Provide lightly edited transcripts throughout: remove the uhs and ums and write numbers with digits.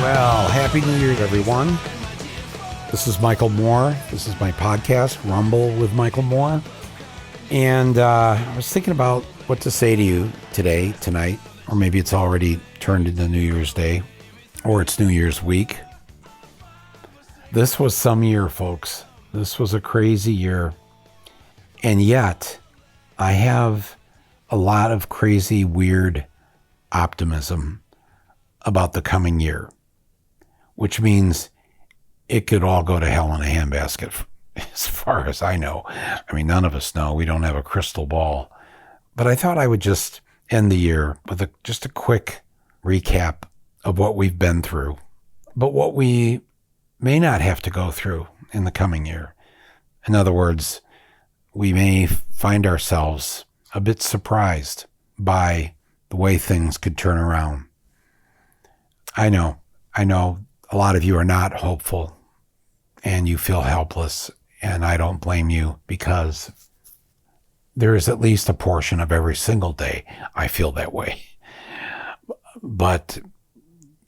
Well, Happy New Year, everyone. This is Michael Moore. This is my podcast, Rumble with Michael Moore. And I was thinking about what to say to you today, tonight, or maybe it's already turned into New Year's Day, or it's New Year's week. This was some year, folks. This was a crazy year. And yet, I have a lot of crazy, weird optimism about the coming year, which means it could all go to hell in a handbasket as far as I know. I mean, none of us know. We don't have a crystal ball. But I thought I would just end the year with just a quick recap of what we've been through, but what we may not have to go through in the coming year. In other words, we may find ourselves a bit surprised by the way things could turn around. I know a lot of you are not hopeful and you feel helpless, and I don't blame you, because there is at least a portion of every single day I feel that way. But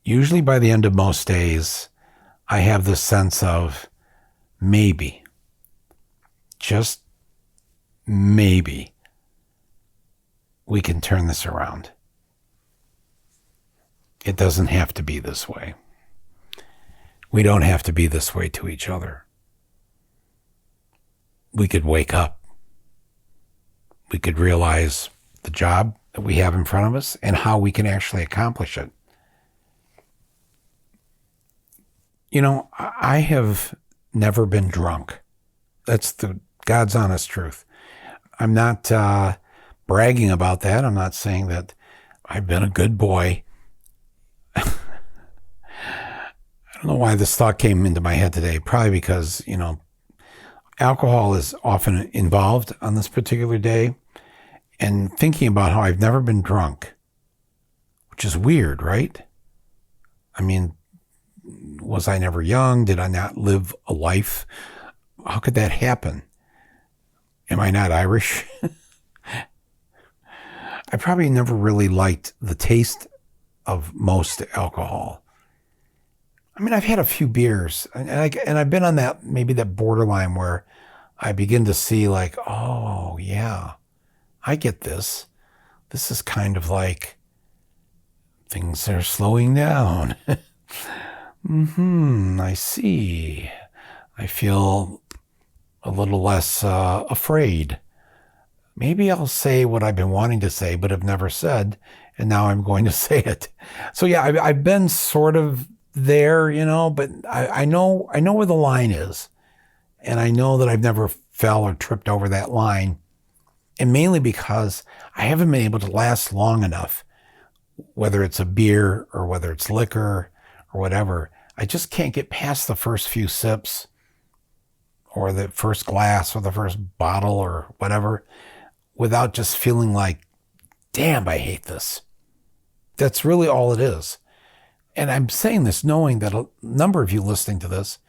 usually by the end of most days, I have this sense of maybe, just maybe, we can turn this around. It doesn't have to be this way. We don't have to be this way to each other. We could wake up. We could realize the job that we have in front of us and how we can actually accomplish it. You know, I have never been drunk. That's the God's honest truth. I'm not bragging about that. I'm not saying that I've been a good boy. I don't know why this thought came into my head today. Probably because, alcohol is often involved on this particular day. And thinking about how I've never been drunk, which is weird, right? I mean, was I never young? Did I not live a life? How could that happen? Am I not Irish? I probably never really liked the taste of most alcohol. I mean, I've had a few beers, and I've been on that, maybe that borderline where I begin to see like, oh yeah, I get this. This is kind of like things are slowing down. I see. I feel a little less afraid. Maybe I'll say what I've been wanting to say, but have never said, and now I'm going to say it. So yeah, I've been sort of there, but I know where the line is, and I know that I've never fell or tripped over that line, and mainly because I haven't been able to last long enough, whether it's a beer or whether it's liquor or whatever. I just can't get past the first few sips or the first glass or the first bottle or whatever without just feeling like, damn, I hate this. That's really all it is. And I'm saying this knowing that a number of you listening to this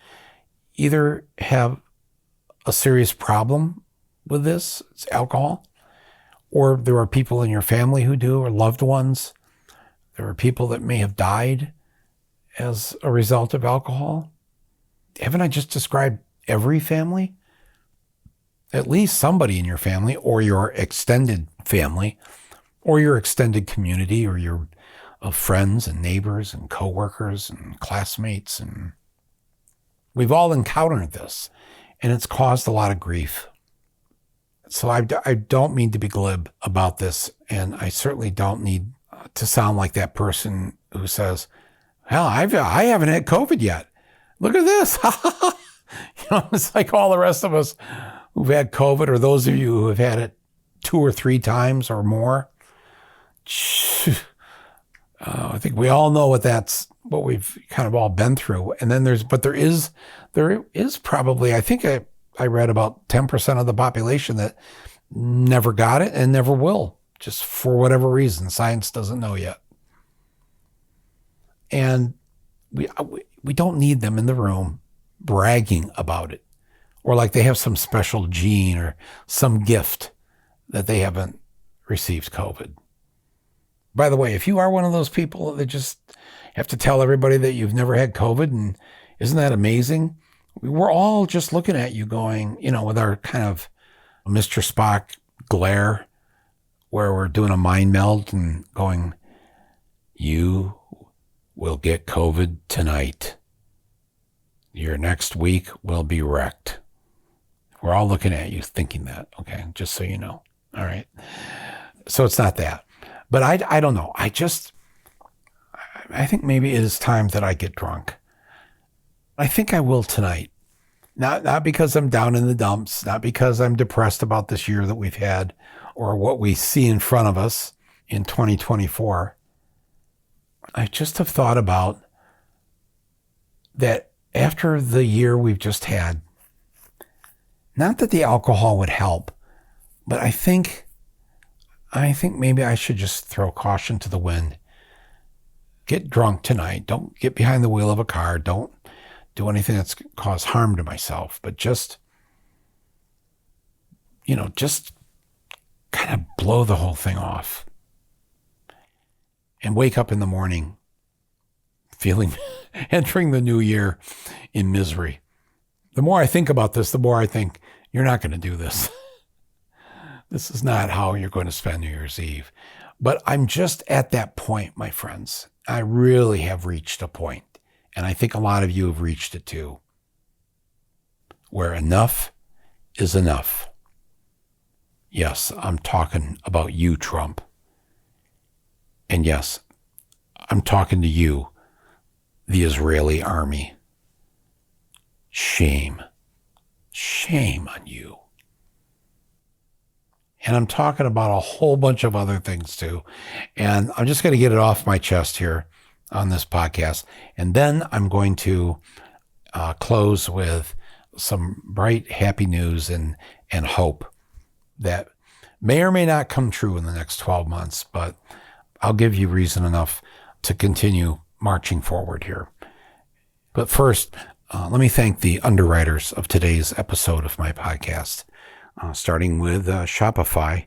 either have a serious problem with this, it's alcohol, or there are people in your family who do, or loved ones. There are people that may have died as a result of alcohol. Haven't I just described every family? At least somebody in your family, or your extended family, or your extended community, or your of friends and neighbors and coworkers and classmates. And we've all encountered this, and it's caused a lot of grief. So I don't mean to be glib about this, and I certainly don't need to sound like that person who says, hell, I haven't had COVID yet. Look at this. It's like all the rest of us who've had COVID, or those of you who have had it 2 or 3 times or more. I think we all know what we've kind of all been through. And then there is probably, I think I read about 10% of the population that never got it and never will, just for whatever reason. Science doesn't know yet. And we don't need them in the room bragging about it, or like they have some special gene or some gift that they haven't received COVID. By the way, if you are one of those people that just have to tell everybody that you've never had COVID. And isn't that amazing? We're all just looking at you going, with our kind of Mr. Spock glare, where we're doing a mind meld and going, you will get COVID tonight. Your next week will be wrecked. We're all looking at you thinking that, okay? Just so you know. All right. So it's not that. But I don't know. I think maybe it is time that I get drunk. I think I will tonight. Not because I'm down in the dumps, not because I'm depressed about this year that we've had or what we see in front of us in 2024. I just have thought about that after the year we've just had, not that the alcohol would help, but I think maybe I should just throw caution to the wind. Get drunk tonight. Don't get behind the wheel of a car. Don't do anything that's cause harm to myself, but just kind of blow the whole thing off and wake up in the morning feeling, entering the new year in misery. The more I think about this, the more I think you're not going to do this. This is not how you're going to spend New Year's Eve. But I'm just at that point, my friends. I really have reached a point, and I think a lot of you have reached it too, where enough is enough. Yes, I'm talking about you, Trump. And yes, I'm talking to you, the Israeli army. Shame. Shame on you. And I'm talking about a whole bunch of other things too. And I'm just going to get it off my chest here on this podcast. And then I'm going to close with some bright, happy news and hope that may or may not come true in the next 12 months, but I'll give you reason enough to continue marching forward here. But first, let me thank the underwriters of today's episode of my podcast, starting with Shopify.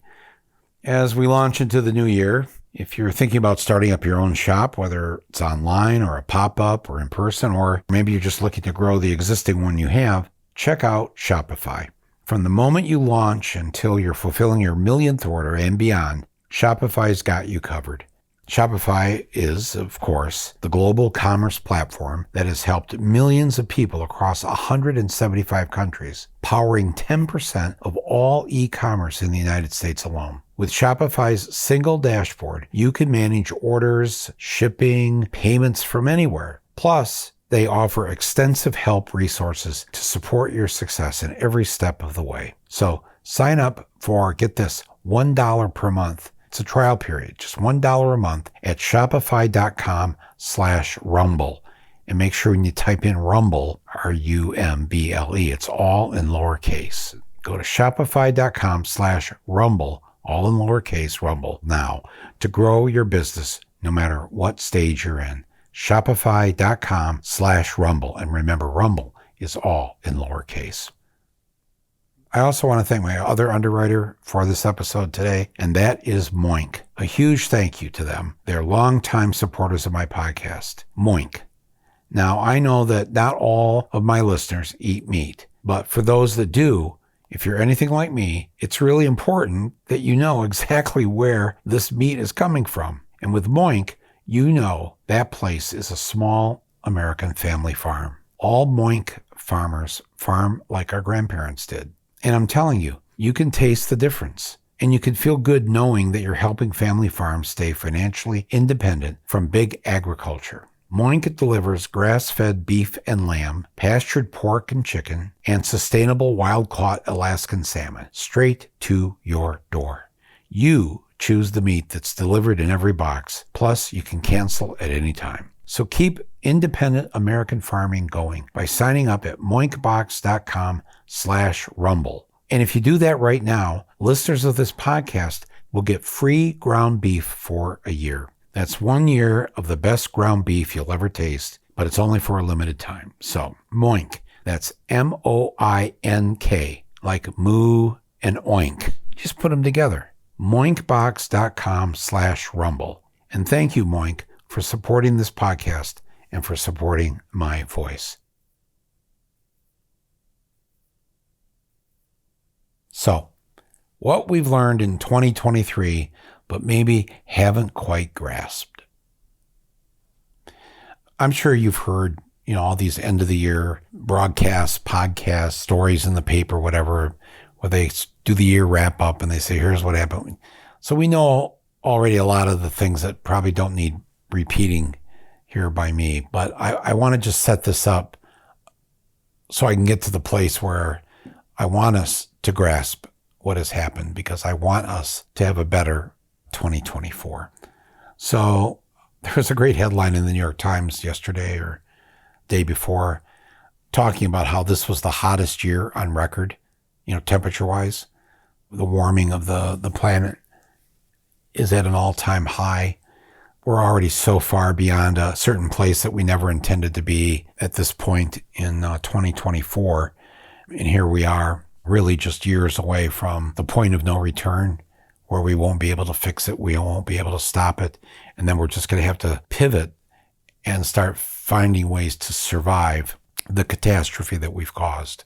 As we launch into the new year, if you're thinking about starting up your own shop, whether it's online or a pop-up or in person, or maybe you're just looking to grow the existing one you have, check out Shopify. From the moment you launch until you're fulfilling your millionth order and beyond, Shopify's got you covered. Shopify is, of course, the global commerce platform that has helped millions of people across 175 countries, powering 10% of all e-commerce in the United States alone. With Shopify's single dashboard, you can manage orders, shipping, payments from anywhere. Plus, they offer extensive help resources to support your success in every step of the way. So sign up for, get this, $1 per month. It's a trial period, just $1 a month at shopify.com/rumble. And make sure when you type in Rumble, R-U-M-B-L-E, it's all in lowercase. Go to shopify.com/rumble, all in lowercase, Rumble, now to grow your business no matter what stage you're in. Shopify.com/rumble. And remember, Rumble is all in lowercase. I also want to thank my other underwriter for this episode today, and that is Moink. A huge thank you to them. They're longtime supporters of my podcast. Moink. Now, I know that not all of my listeners eat meat, but for those that do, if you're anything like me, it's really important that you know exactly where this meat is coming from. And with Moink, you know that place is a small American family farm. All Moink farmers farm like our grandparents did. And I'm telling you, you can taste the difference. And you can feel good knowing that you're helping family farms stay financially independent from big agriculture. Moink delivers grass-fed beef and lamb, pastured pork and chicken, and sustainable wild-caught Alaskan salmon straight to your door. You choose the meat that's delivered in every box. Plus, you can cancel at any time. So keep independent American farming going by signing up at moinkbox.com/rumble. And if you do that right now, listeners of this podcast will get free ground beef for a year. That's 1 year of the best ground beef you'll ever taste, but it's only for a limited time. So Moink, that's M-O-I-N-K, like moo and oink. Just put them together. moinkbox.com/rumble. And thank you, Moink, for supporting this podcast and for supporting my voice. So, what we've learned in 2023, but maybe haven't quite grasped. I'm sure you've heard, all these end of the year broadcasts, podcasts, stories in the paper, whatever, where they do the year wrap up and they say, here's what happened. So we know already a lot of the things that probably don't need repeating here by me, but I want to just set this up so I can get to the place where I want us to grasp what has happened, because I want us to have a better 2024. So there was a great headline in the New York Times yesterday or day before talking about how this was the hottest year on record, temperature-wise. The warming of the planet is at an all-time high. We're already so far beyond a certain place that we never intended to be at this point in 2024. And here we are, really just years away from the point of no return, where we won't be able to fix it. We won't be able to stop it. And then we're just going to have to pivot and start finding ways to survive the catastrophe that we've caused.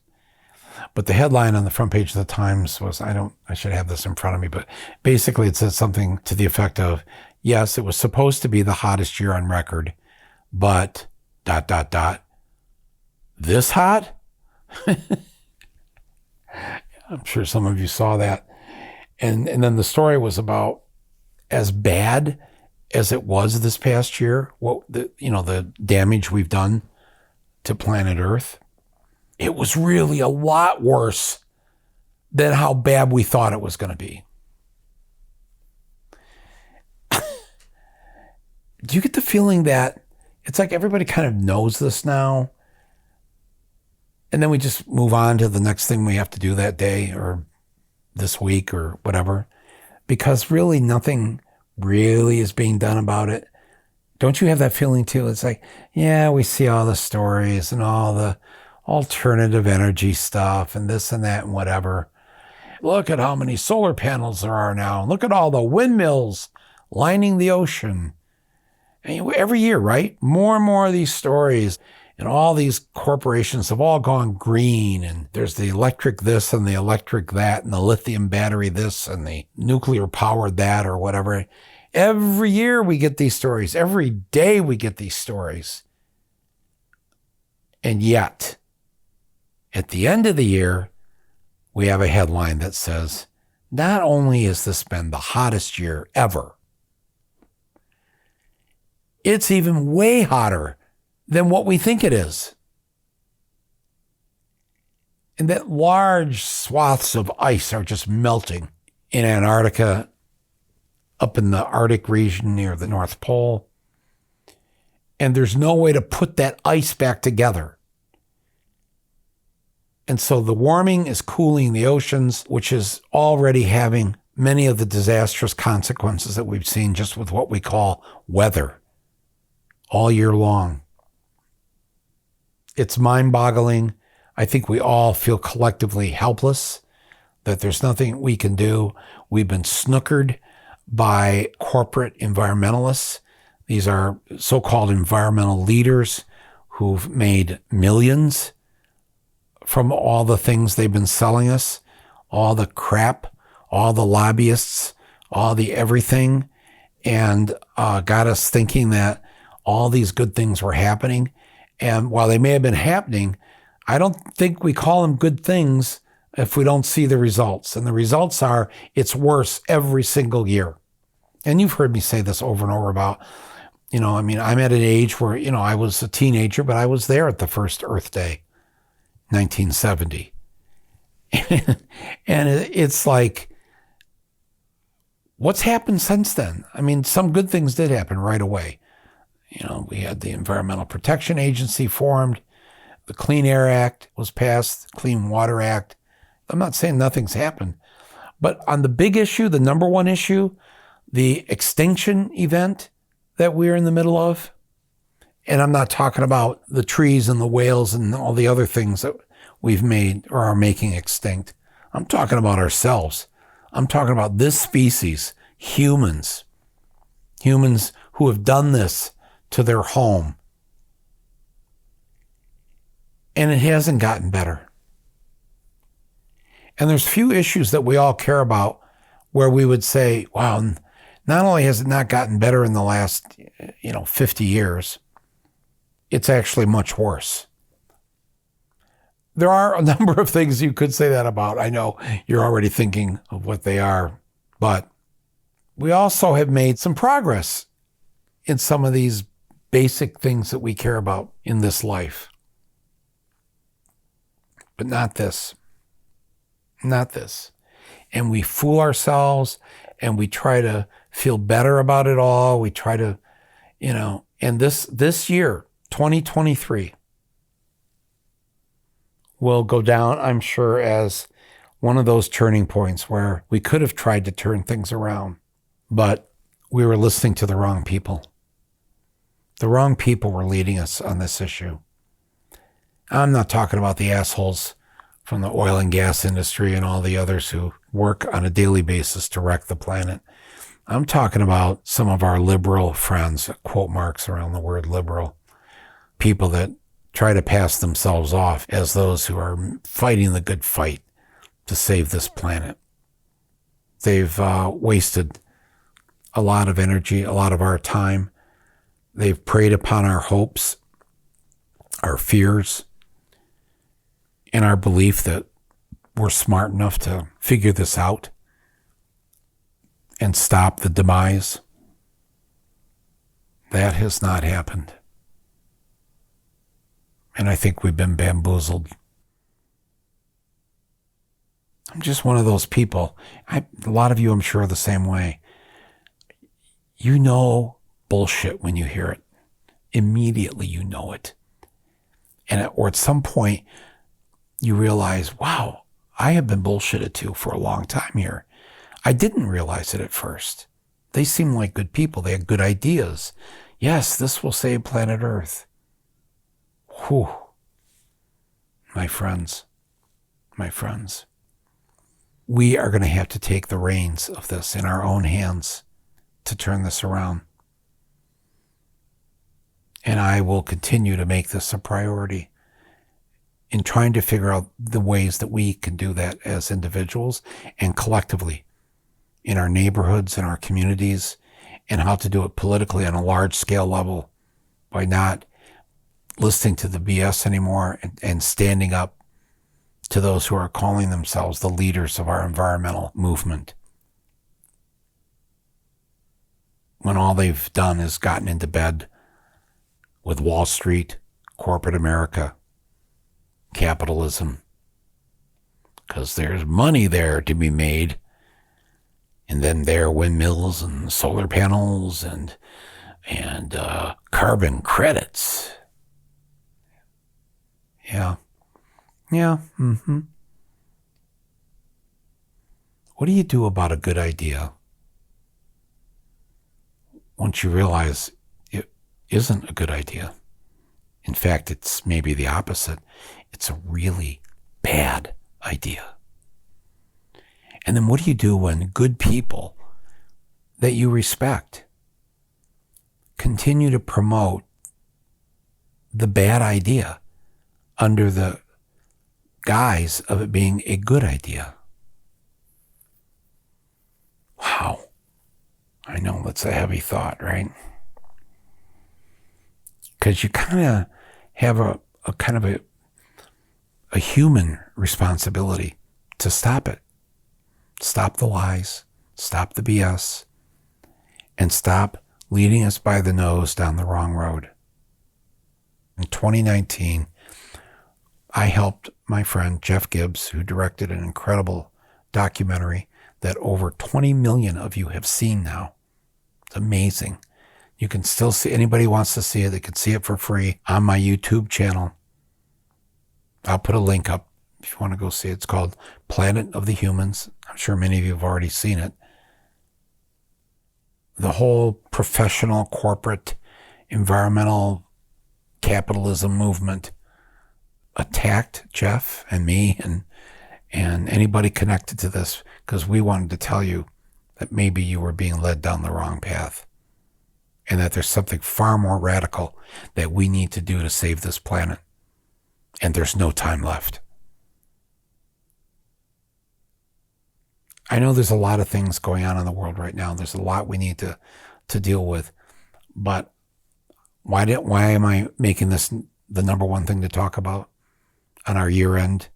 But the headline on the front page of the Times was, I should have this in front of me, but basically it said something to the effect of, yes, it was supposed to be the hottest year on record, but ... This hot? I'm sure some of you saw that. And then the story was about as bad as it was this past year, the damage we've done to planet Earth. It was really a lot worse than how bad we thought it was going to be. Do you get the feeling that it's like everybody kind of knows this now, and then we just move on to the next thing we have to do that day or this week or whatever, because really nothing really is being done about it? Don't you have that feeling too? It's like, yeah, we see all the stories and all the alternative energy stuff and this and that and whatever. Look at how many solar panels there are now. Look at all the windmills lining the ocean. And every year, right? More and more of these stories, and all these corporations have all gone green, and there's the electric this and the electric that and the lithium battery this and the nuclear powered that or whatever. Every year we get these stories. Every day we get these stories. And yet, at the end of the year, we have a headline that says, not only has this been the hottest year ever, it's even way hotter than what we think it is. And that large swaths of ice are just melting in Antarctica, up in the Arctic region near the North Pole. And there's no way to put that ice back together. And so the warming is cooling the oceans, which is already having many of the disastrous consequences that we've seen just with what we call weather all year long. It's mind-boggling. I think we all feel collectively helpless, that there's nothing we can do. We've been snookered by corporate environmentalists. These are so-called environmental leaders who've made millions from all the things they've been selling us, all the crap, all the lobbyists, all the everything, and got us thinking that all these good things were happening. And while they may have been happening, I don't think we call them good things if we don't see the results. And the results are, it's worse every single year. And you've heard me say this over and over about, I'm at an age where, I was a teenager, but I was there at the first Earth Day, 1970. And it's like, what's happened since then? Some good things did happen right away. We had the Environmental Protection Agency formed. The Clean Air Act was passed, the Clean Water Act. I'm not saying nothing's happened. But on the big issue, the number one issue, the extinction event that we're in the middle of, and I'm not talking about the trees and the whales and all the other things that we've made or are making extinct. I'm talking about ourselves. I'm talking about this species, humans who have done this to their home. And it hasn't gotten better. And there's few issues that we all care about where we would say, wow, not only has it not gotten better in the last, 50 years, it's actually much worse. There are a number of things you could say that about. I know you're already thinking of what they are, but we also have made some progress in some of these basic things that we care about in this life. But not this. Not this. And we fool ourselves and we try to feel better about it all. We try to, and this year, 2023, will go down, I'm sure, as one of those turning points where we could have tried to turn things around, but we were listening to the wrong people. The wrong people were leading us on this issue. I'm not talking about the assholes from the oil and gas industry and all the others who work on a daily basis to wreck the planet. I'm talking about some of our liberal friends, quote marks around the word liberal, people that try to pass themselves off as those who are fighting the good fight to save this planet. They've wasted a lot of energy, a lot of our time. They've preyed upon our hopes, our fears, and our belief that we're smart enough to figure this out and stop the demise. That has not happened. And I think we've been bamboozled. I'm just one of those people. A lot of you, I'm sure, are the same way. You know bullshit when you hear it. Immediately you know it. Or at some point, you realize, wow, I have been bullshitted to for a long time here. I didn't realize it at first. They seem like good people. They have good ideas. Yes, this will save planet Earth. Whew. My friends. We are going to have to take the reins of this in our own hands to turn this around. And I will continue to make this a priority in trying to figure out the ways that we can do that as individuals and collectively in our neighborhoods, in our communities, and how to do it politically on a large scale level by not listening to the BS anymore and standing up to those who are calling themselves the leaders of our environmental movement, when all they've done is gotten into bed with Wall Street, corporate America, capitalism, because there's money there to be made. And then there are windmills and solar panels and carbon credits. Yeah. Mm-hmm. What do you do about a good idea once you realize it isn't a good idea? In fact, it's maybe the opposite. It's a really bad idea. And then what do you do when good people that you respect continue to promote the bad idea under the guise of it being a good idea? Wow. I know that's a heavy thought, right? Because you kind of have a kind of a human responsibility to stop it. Stop the lies, stop the BS, and stop leading us by the nose down the wrong road. In 2019, I helped my friend Jeff Gibbs, who directed an incredible documentary that over 20 million of you have seen now. It's amazing. You can still see, anybody wants to see it, they can see it for free on my YouTube channel. I'll put a link up if you want to go see it. It's called Planet of the Humans. I'm sure many of you have already seen it. The whole professional, corporate, environmental capitalism movement attacked Jeff and me and anybody connected to this because we wanted to tell you that maybe you were being led down the wrong path. and that there's something far more radical that we need to do to save this planet. And there's no time left. I know there's a lot of things going on in the world right now. There's a lot we need to deal with. But why am I making this the number one thing to talk about on our year-end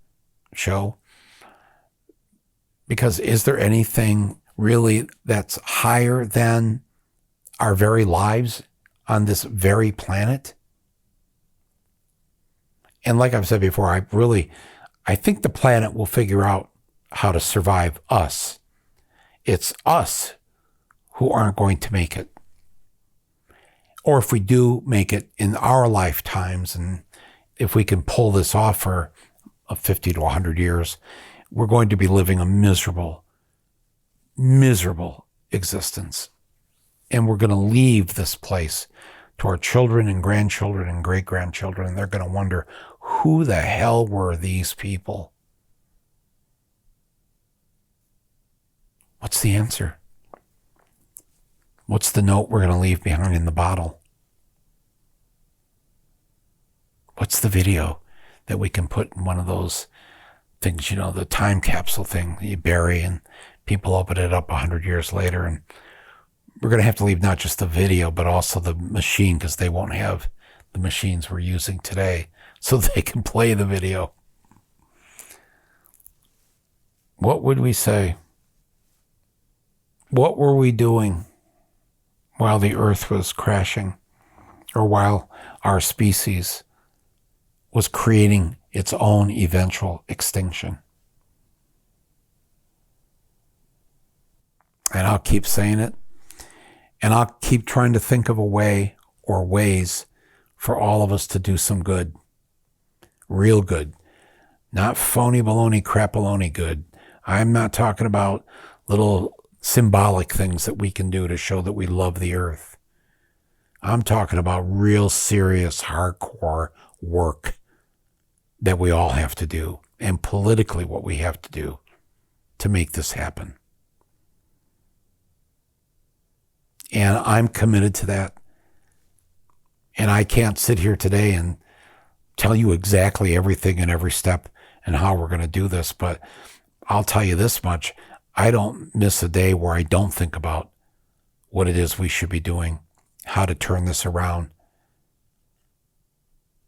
show? Because is there anything really that's higher than our very lives on this very planet? And like I've said before, I think the planet will figure out how to survive us. It's us who aren't going to make it. Or if we do make it in our lifetimes, and if we can pull this off for 50 to 100 years, we're going to be living a miserable, miserable existence. And we're going to leave this place to our children and grandchildren and great-grandchildren, and they're going to wonder, who the hell were these people? What's the answer? What's the note we're going to leave behind in the bottle? What's the video that we can put in one of those things, the time capsule thing that you bury and people open it up 100 years later? And we're going to have to leave not just the video, but also the machine, because they won't have the machines we're using today, so they can play the video. What would we say? What were we doing while the earth was crashing, or while our species was creating its own eventual extinction? And I'll keep saying it, and I'll keep trying to think of a way or ways for all of us to do some good. Real good. Not phony baloney crapaloni good. I'm not talking about little symbolic things that we can do to show that we love the earth. I'm talking about real serious, hardcore work that we all have to do, and politically what we have to do to make this happen. And I'm committed to that. And I can't sit here today and tell you exactly everything and every step and how we're going to do this, but I'll tell you this much. I don't miss a day where I don't think about what it is we should be doing, how to turn this around,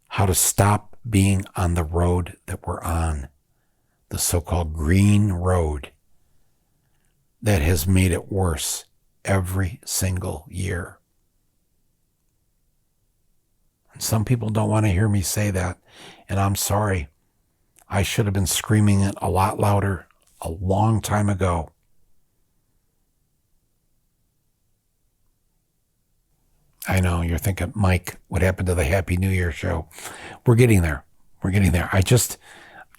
how to stop being on the road that we're on, the so-called green road that has made it worse every single year. And some people don't want to hear me say that, and I'm sorry. I should have been screaming it a lot louder a long time ago. I know you're thinking, Mike, what happened to the Happy New Year show? We're getting there. We're getting there. I just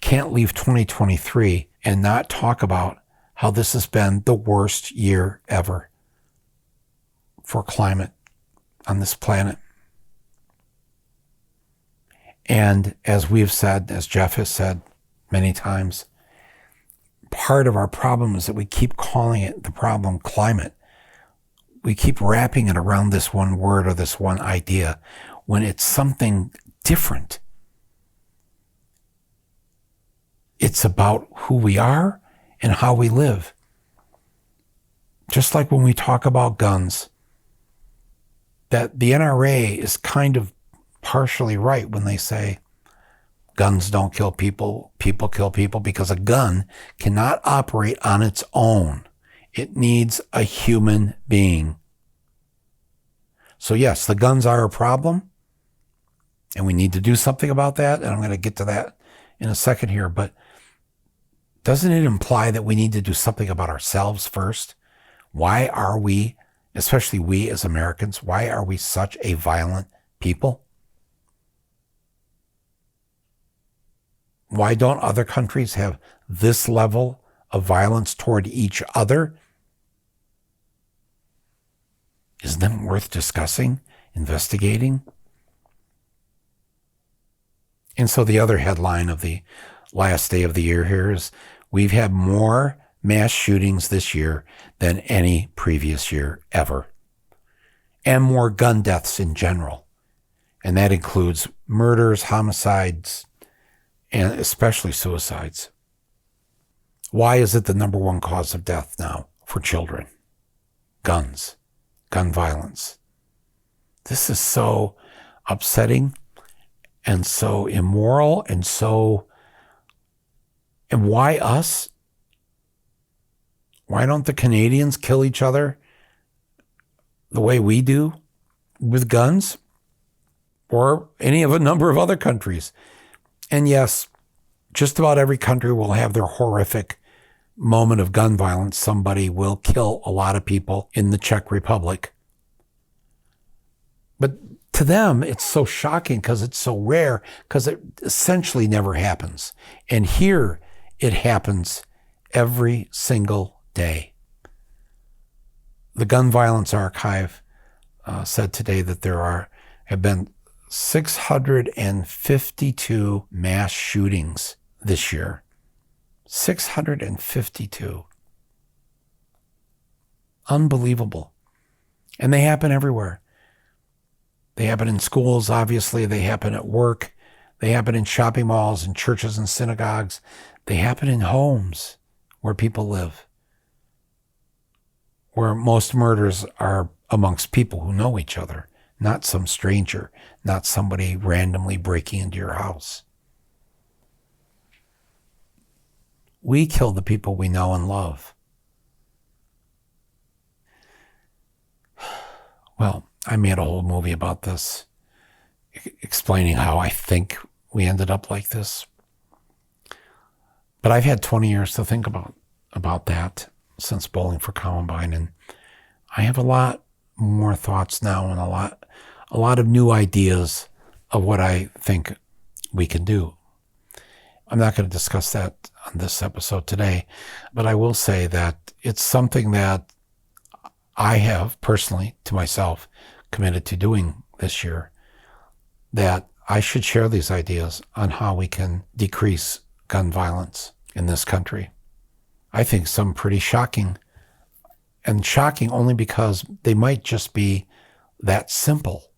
can't leave 2023 and not talk about how this has been the worst year ever for climate on this planet. And as we've said, as Jeff has said many times, part of our problem is that we keep calling it the problem climate. We keep wrapping it around this one word or this one idea when it's something different. It's about who we are and how we live. Just like when we talk about guns, that the NRA is kind of partially right when they say guns don't kill people, people kill people, because a gun cannot operate on its own. It needs a human being. So yes, the guns are a problem, and we need to do something about that, and I'm going to get to that in a second here, but doesn't it imply that we need to do something about ourselves first? Why are we, especially we as Americans, why are we such a violent people? Why don't other countries have this level of violence toward each other? Isn't that worth discussing, investigating? And so the other headline of the last day of the year here is, we've had more mass shootings this year than any previous year ever. and more gun deaths in general. And that includes murders, homicides, and especially suicides. Why is it the number one cause of death now for children? Guns, gun violence. This is so upsetting and so immoral and why us? Why don't the Canadians kill each other the way we do with guns? Or any of a number of other countries. And yes, just about every country will have their horrific moment of gun violence. Somebody will kill a lot of people in the Czech Republic. But to them, it's so shocking because it's so rare, because it essentially never happens. And here it happens every single day. The Gun Violence Archive said today that there have been 652 mass shootings this year. 652. Unbelievable. And they happen everywhere. They happen in schools, obviously. They happen at work. They happen in shopping malls and churches and synagogues. They happen in homes where people live, where most murders are amongst people who know each other, not some stranger, not somebody randomly breaking into your house. We kill the people we know and love. Well, I made a whole movie about this, explaining how I think we ended up like this. But I've had 20 years to think about that since Bowling for Columbine, and I have a lot more thoughts now and a lot of new ideas of what I think we can do. I'm not going to discuss that on this episode today, but I will say that it's something that I have personally, to myself, committed to doing this year, that I should share these ideas on how we can decrease gun violence in this country. I think some pretty shocking, and shocking only because they might just be that simple.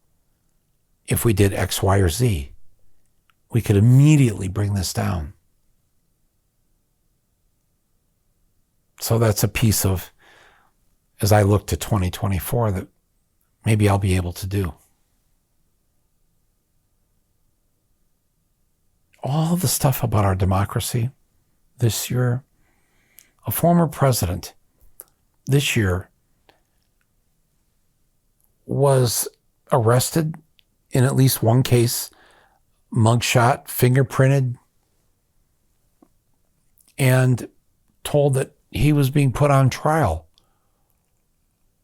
If we did X, Y, or Z, we could immediately bring this down. So that's a piece of, as I look to 2024, that maybe I'll be able to do. All the stuff about our democracy this year, a former president this year was arrested in at least one case, mugshot, fingerprinted, and told that he was being put on trial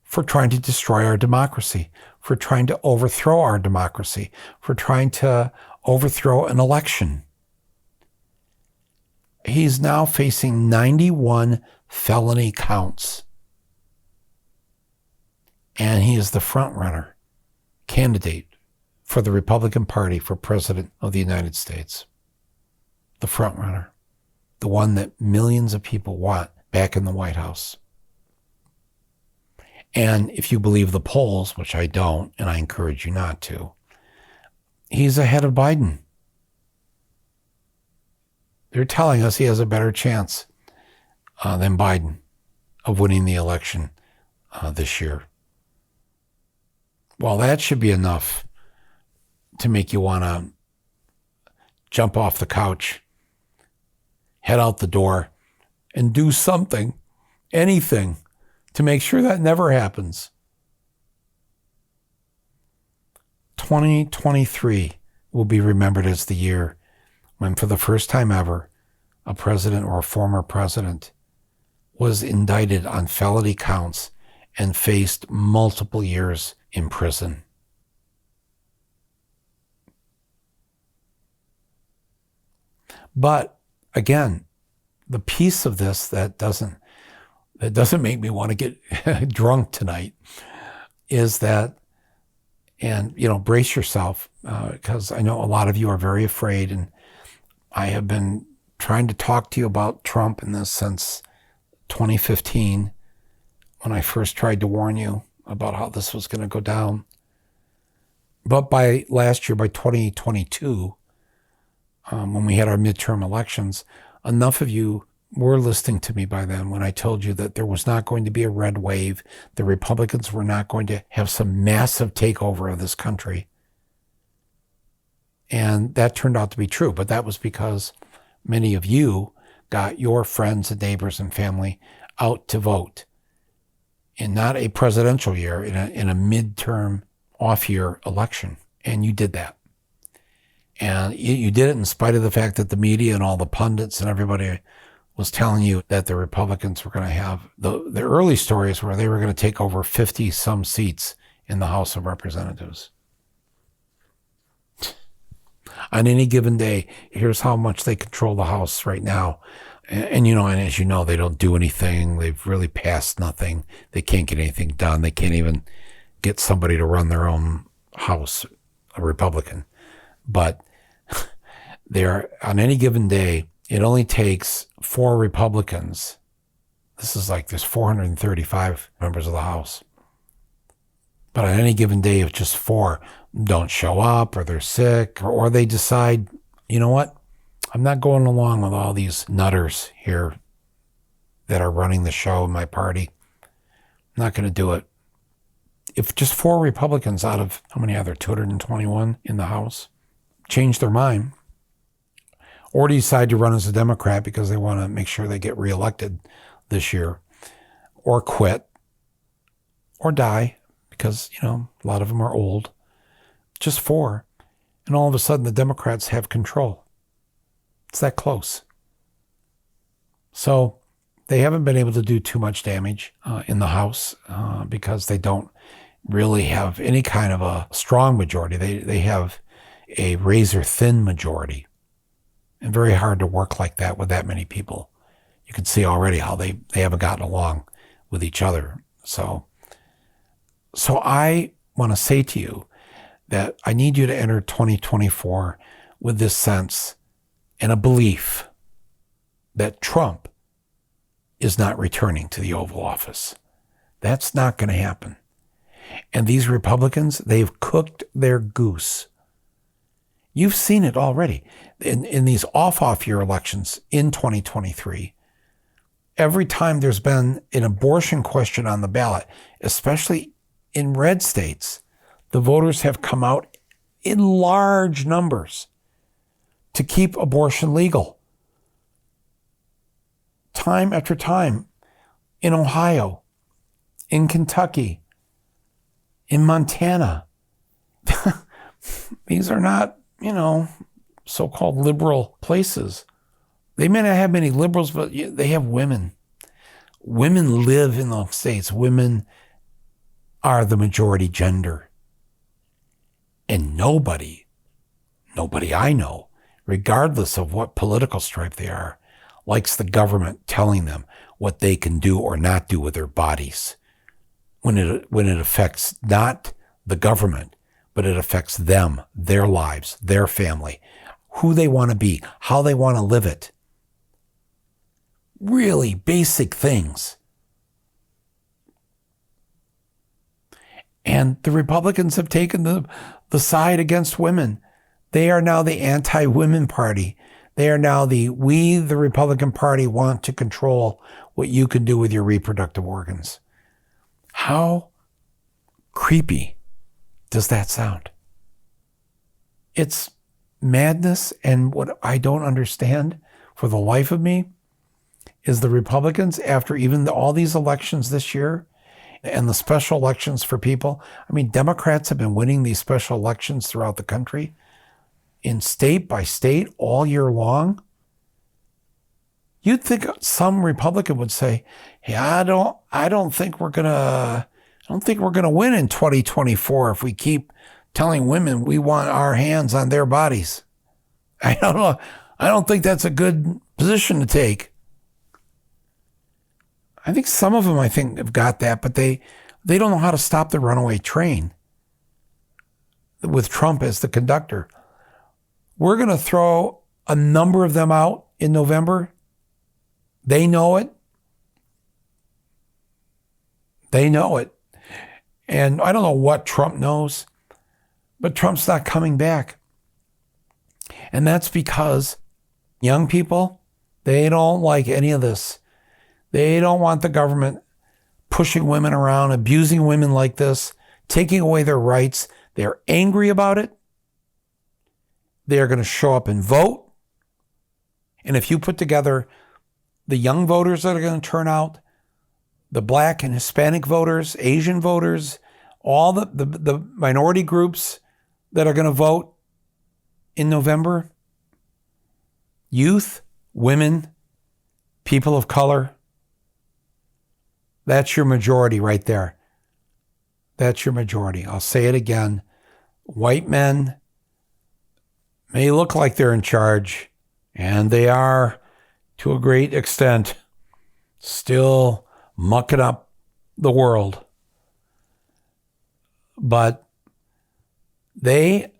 for trying to destroy our democracy, for trying to overthrow our democracy, for trying to overthrow an election. He's now facing 91 felony counts. And he is the front-runner candidate for the Republican Party for President of the United States. The front-runner. The one that millions of people want back in the White House. And if you believe the polls, which I don't, and I encourage you not to, he's ahead of Biden. They're telling us he has a better chance than Biden of winning the election this year. Well, that should be enough to make you want to jump off the couch, head out the door, and do something, anything, to make sure that never happens. 2023 will be remembered as the year when, for the first time ever, a president or a former president was indicted on felony counts and faced multiple years in prison. But again, the piece of this that doesn't make me want to get drunk tonight is that, and brace yourself, because I know a lot of you are very afraid, and I have been trying to talk to you about Trump in this since 2015, when I first tried to warn you about how this was going to go down. But by last year, by 2022, when we had our midterm elections, enough of you were listening to me by then when I told you that there was not going to be a red wave. The Republicans were not going to have some massive takeover of this country. And that turned out to be true. But that was because many of you got your friends and neighbors and family out to vote in not a presidential year, in a midterm off-year election. And you did that. And you did it in spite of the fact that the media and all the pundits and everybody was telling you that the Republicans were going to have the early stories where they were going to take over 50 some seats in the House of Representatives. On any given day, here's how much they control the House right now. And as you know, they don't do anything. They've really passed nothing. They can't get anything done. They can't even get somebody to run their own House, a Republican. But on any given day, it only takes 4 Republicans. This is like there's 435 members of the House. But on any given day, if just 4 don't show up, or they're sick, or they decide, you know what, I'm not going along with all these nutters here that are running the show in my party. I'm not going to do it. If just 4 Republicans out of, how many are there, 221 in the House, change their mind, or decide to run as a Democrat because they want to make sure they get reelected this year, or quit, or die because, a lot of them are old, just 4, and all of a sudden the Democrats have control. It's that close. So they haven't been able to do too much damage in the House because they don't really have any kind of a strong majority. They have a razor-thin majority, and very hard to work like that with that many people. You can see already how they haven't gotten along with each other. So I want to say to you that I need you to enter 2024 with this sense and a belief that Trump is not returning to the Oval Office. That's not going to happen. And these Republicans, they've cooked their goose. You've seen it already in these off-year elections in 2023. Every time there's been an abortion question on the ballot, especially in red states, the voters have come out in large numbers to keep abortion legal. Time after time, in Ohio, in Kentucky, in Montana. These are not, so-called liberal places. They may not have many liberals, but they have women. Women live in those states. Women are the majority gender. And nobody I know, regardless of what political stripe they are, likes the government telling them what they can do or not do with their bodies when it affects not the government, but it affects them, their lives, their family, who they want to be, how they want to live it. Really basic things. And the Republicans have taken the side against women. They are now the anti-women party. They are now the Republican Party, want to control what you can do with your reproductive organs. How creepy does that sound? It's madness, and what I don't understand for the life of me is the Republicans, after even all these elections this year and the special elections for people. I mean, Democrats have been winning these special elections throughout the country in state by state all year long. You'd think some Republican would say, "Hey, I don't think we're gonna win in 2024 if we keep telling women we want our hands on their bodies." I don't know. I don't think that's a good position to take. I think some of them, have got that, but they don't know how to stop the runaway train with Trump as the conductor. We're going to throw a number of them out in November. They know it. They know it. And I don't know what Trump knows, but Trump's not coming back. And that's because young people, they don't like any of this. They don't want the government pushing women around, abusing women like this, taking away their rights. They're angry about it. They're going to show up and vote. And if you put together the young voters that are going to turn out, the Black and Hispanic voters, Asian voters, all the minority groups that are going to vote in November, youth, women, people of color, that's your majority right there. That's your majority. I'll say it again. White men may look like they're in charge, and they are to a great extent, still mucking up the world. But they,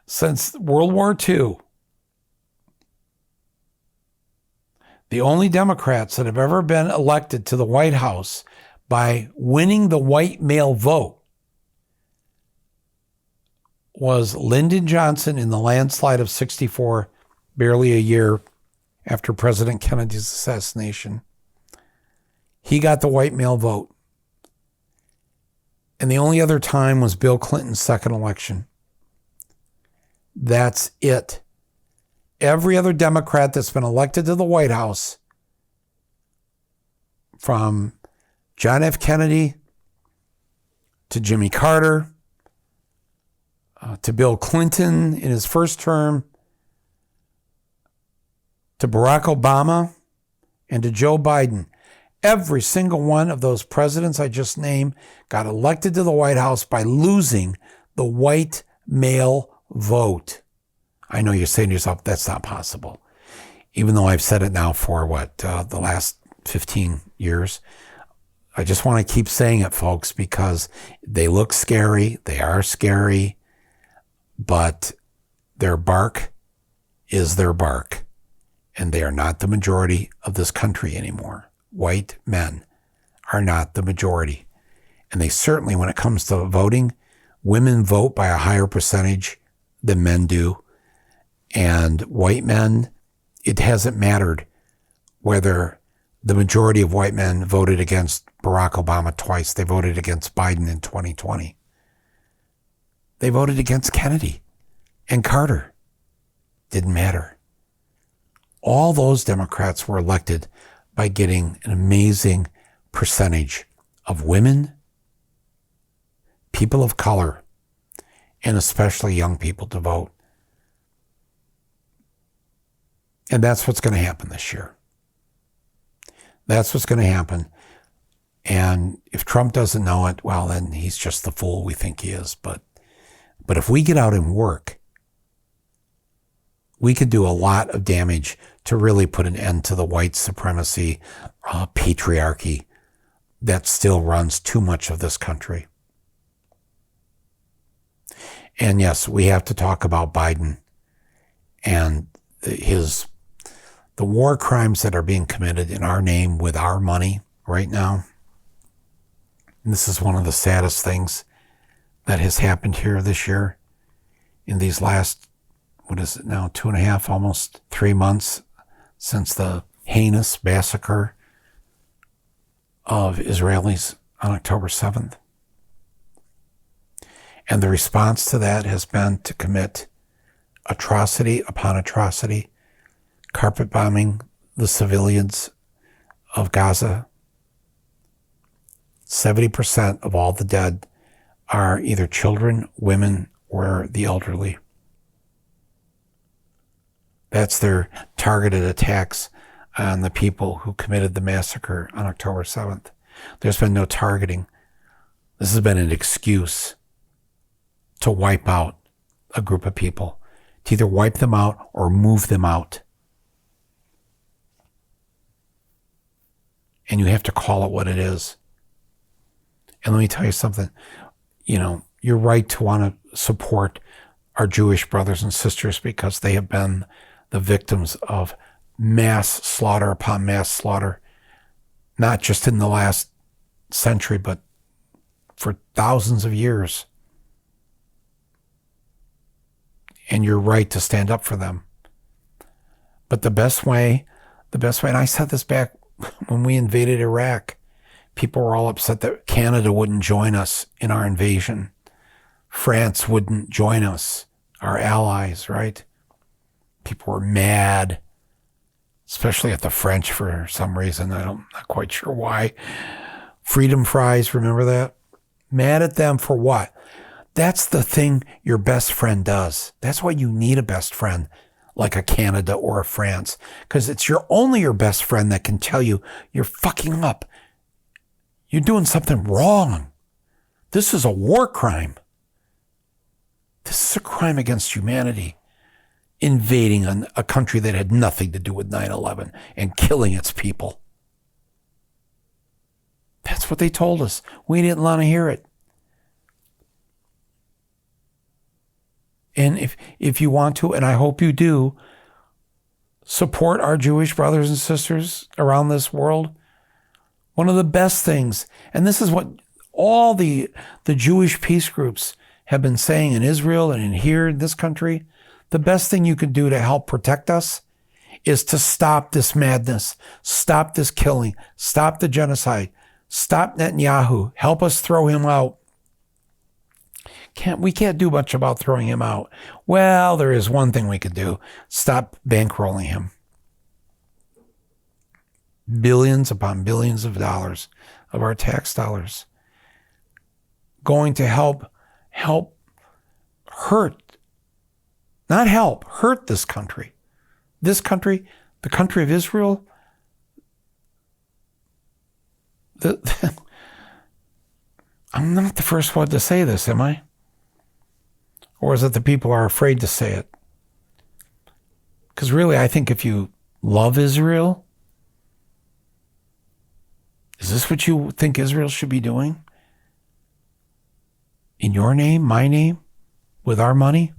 since World War II, the only Democrats that have ever been elected to the White House by winning the white male vote was Lyndon Johnson in the landslide of 1964, barely a year after President Kennedy's assassination. He got the white male vote. And the only other time was Bill Clinton's second election. That's it. Every other Democrat that's been elected to the White House, from John F. Kennedy to Jimmy Carter to Bill Clinton in his first term to Barack Obama and to Joe Biden, every single one of those presidents I just named got elected to the White House by losing the white male vote. I know you're saying to yourself, that's not possible. Even though I've said it now for the last 15 years. I just want to keep saying it, folks, because they look scary. They are scary, but their bark is their bark. And they are not the majority of this country anymore. White men are not the majority. And they certainly, when it comes to voting, women vote by a higher percentage than men do. And white men, it hasn't mattered whether the majority of white men voted against Barack Obama twice. They voted against Biden in 2020. They voted against Kennedy and Carter. Didn't matter. All those Democrats were elected by getting an amazing percentage of women, people of color, and especially young people to vote. And that's what's going to happen this year. That's what's going to happen. And if Trump doesn't know it, well, then he's just the fool we think he is. But if we get out and work, we could do a lot of damage to really put an end to the white supremacy, patriarchy that still runs too much of this country. And yes, we have to talk about Biden and the war crimes that are being committed in our name with our money right now. And this is one of the saddest things that has happened here this year in these last, 2.5, almost 3 months since the heinous massacre of Israelis on October 7th. And the response to that has been to commit atrocity upon atrocity, carpet bombing the civilians of Gaza. 70% of all the dead are either children, women, or the elderly. That's their targeted attacks on the people who committed the massacre on October 7th. There's been no targeting. This has been an excuse to wipe out a group of people, to either wipe them out or move them out. And you have to call it what it is. And let me tell you something, you're right to want to support our Jewish brothers and sisters because they have been the victims of mass slaughter upon mass slaughter, not just in the last century, but for thousands of years. And you're right to stand up for them. But the best way, and I said this back when we invaded Iraq, people were all upset that Canada wouldn't join us in our invasion. France wouldn't join us, our allies, right? People were mad, especially at the French for some reason. I'm not quite sure why. Freedom fries, remember that? Mad at them for what? That's the thing your best friend does. That's why you need a best friend like a Canada or a France, because it's only your best friend that can tell you you're fucking up. You're doing something wrong. This is a war crime. This is a crime against humanity. Invading a country that had nothing to do with 9/11 and killing its people. That's what they told us. We didn't want to hear it. And if you want to, and I hope you do, support our Jewish brothers and sisters around this world, one of the best things, and this is what all the Jewish peace groups have been saying in Israel and in here in this country, the best thing you can do to help protect us is to stop this madness, stop this killing, stop the genocide, stop Netanyahu, help us throw him out. We can't do much about throwing him out. Well, there is one thing we could do. Stop bankrolling him. Billions upon billions of dollars of our tax dollars going to hurt this country. This country, the country of Israel, I'm not the first one to say this, am I? Or is it the people are afraid to say it? Because really, I think if you love Israel, is this what you think Israel should be doing? In your name, my name, with our money?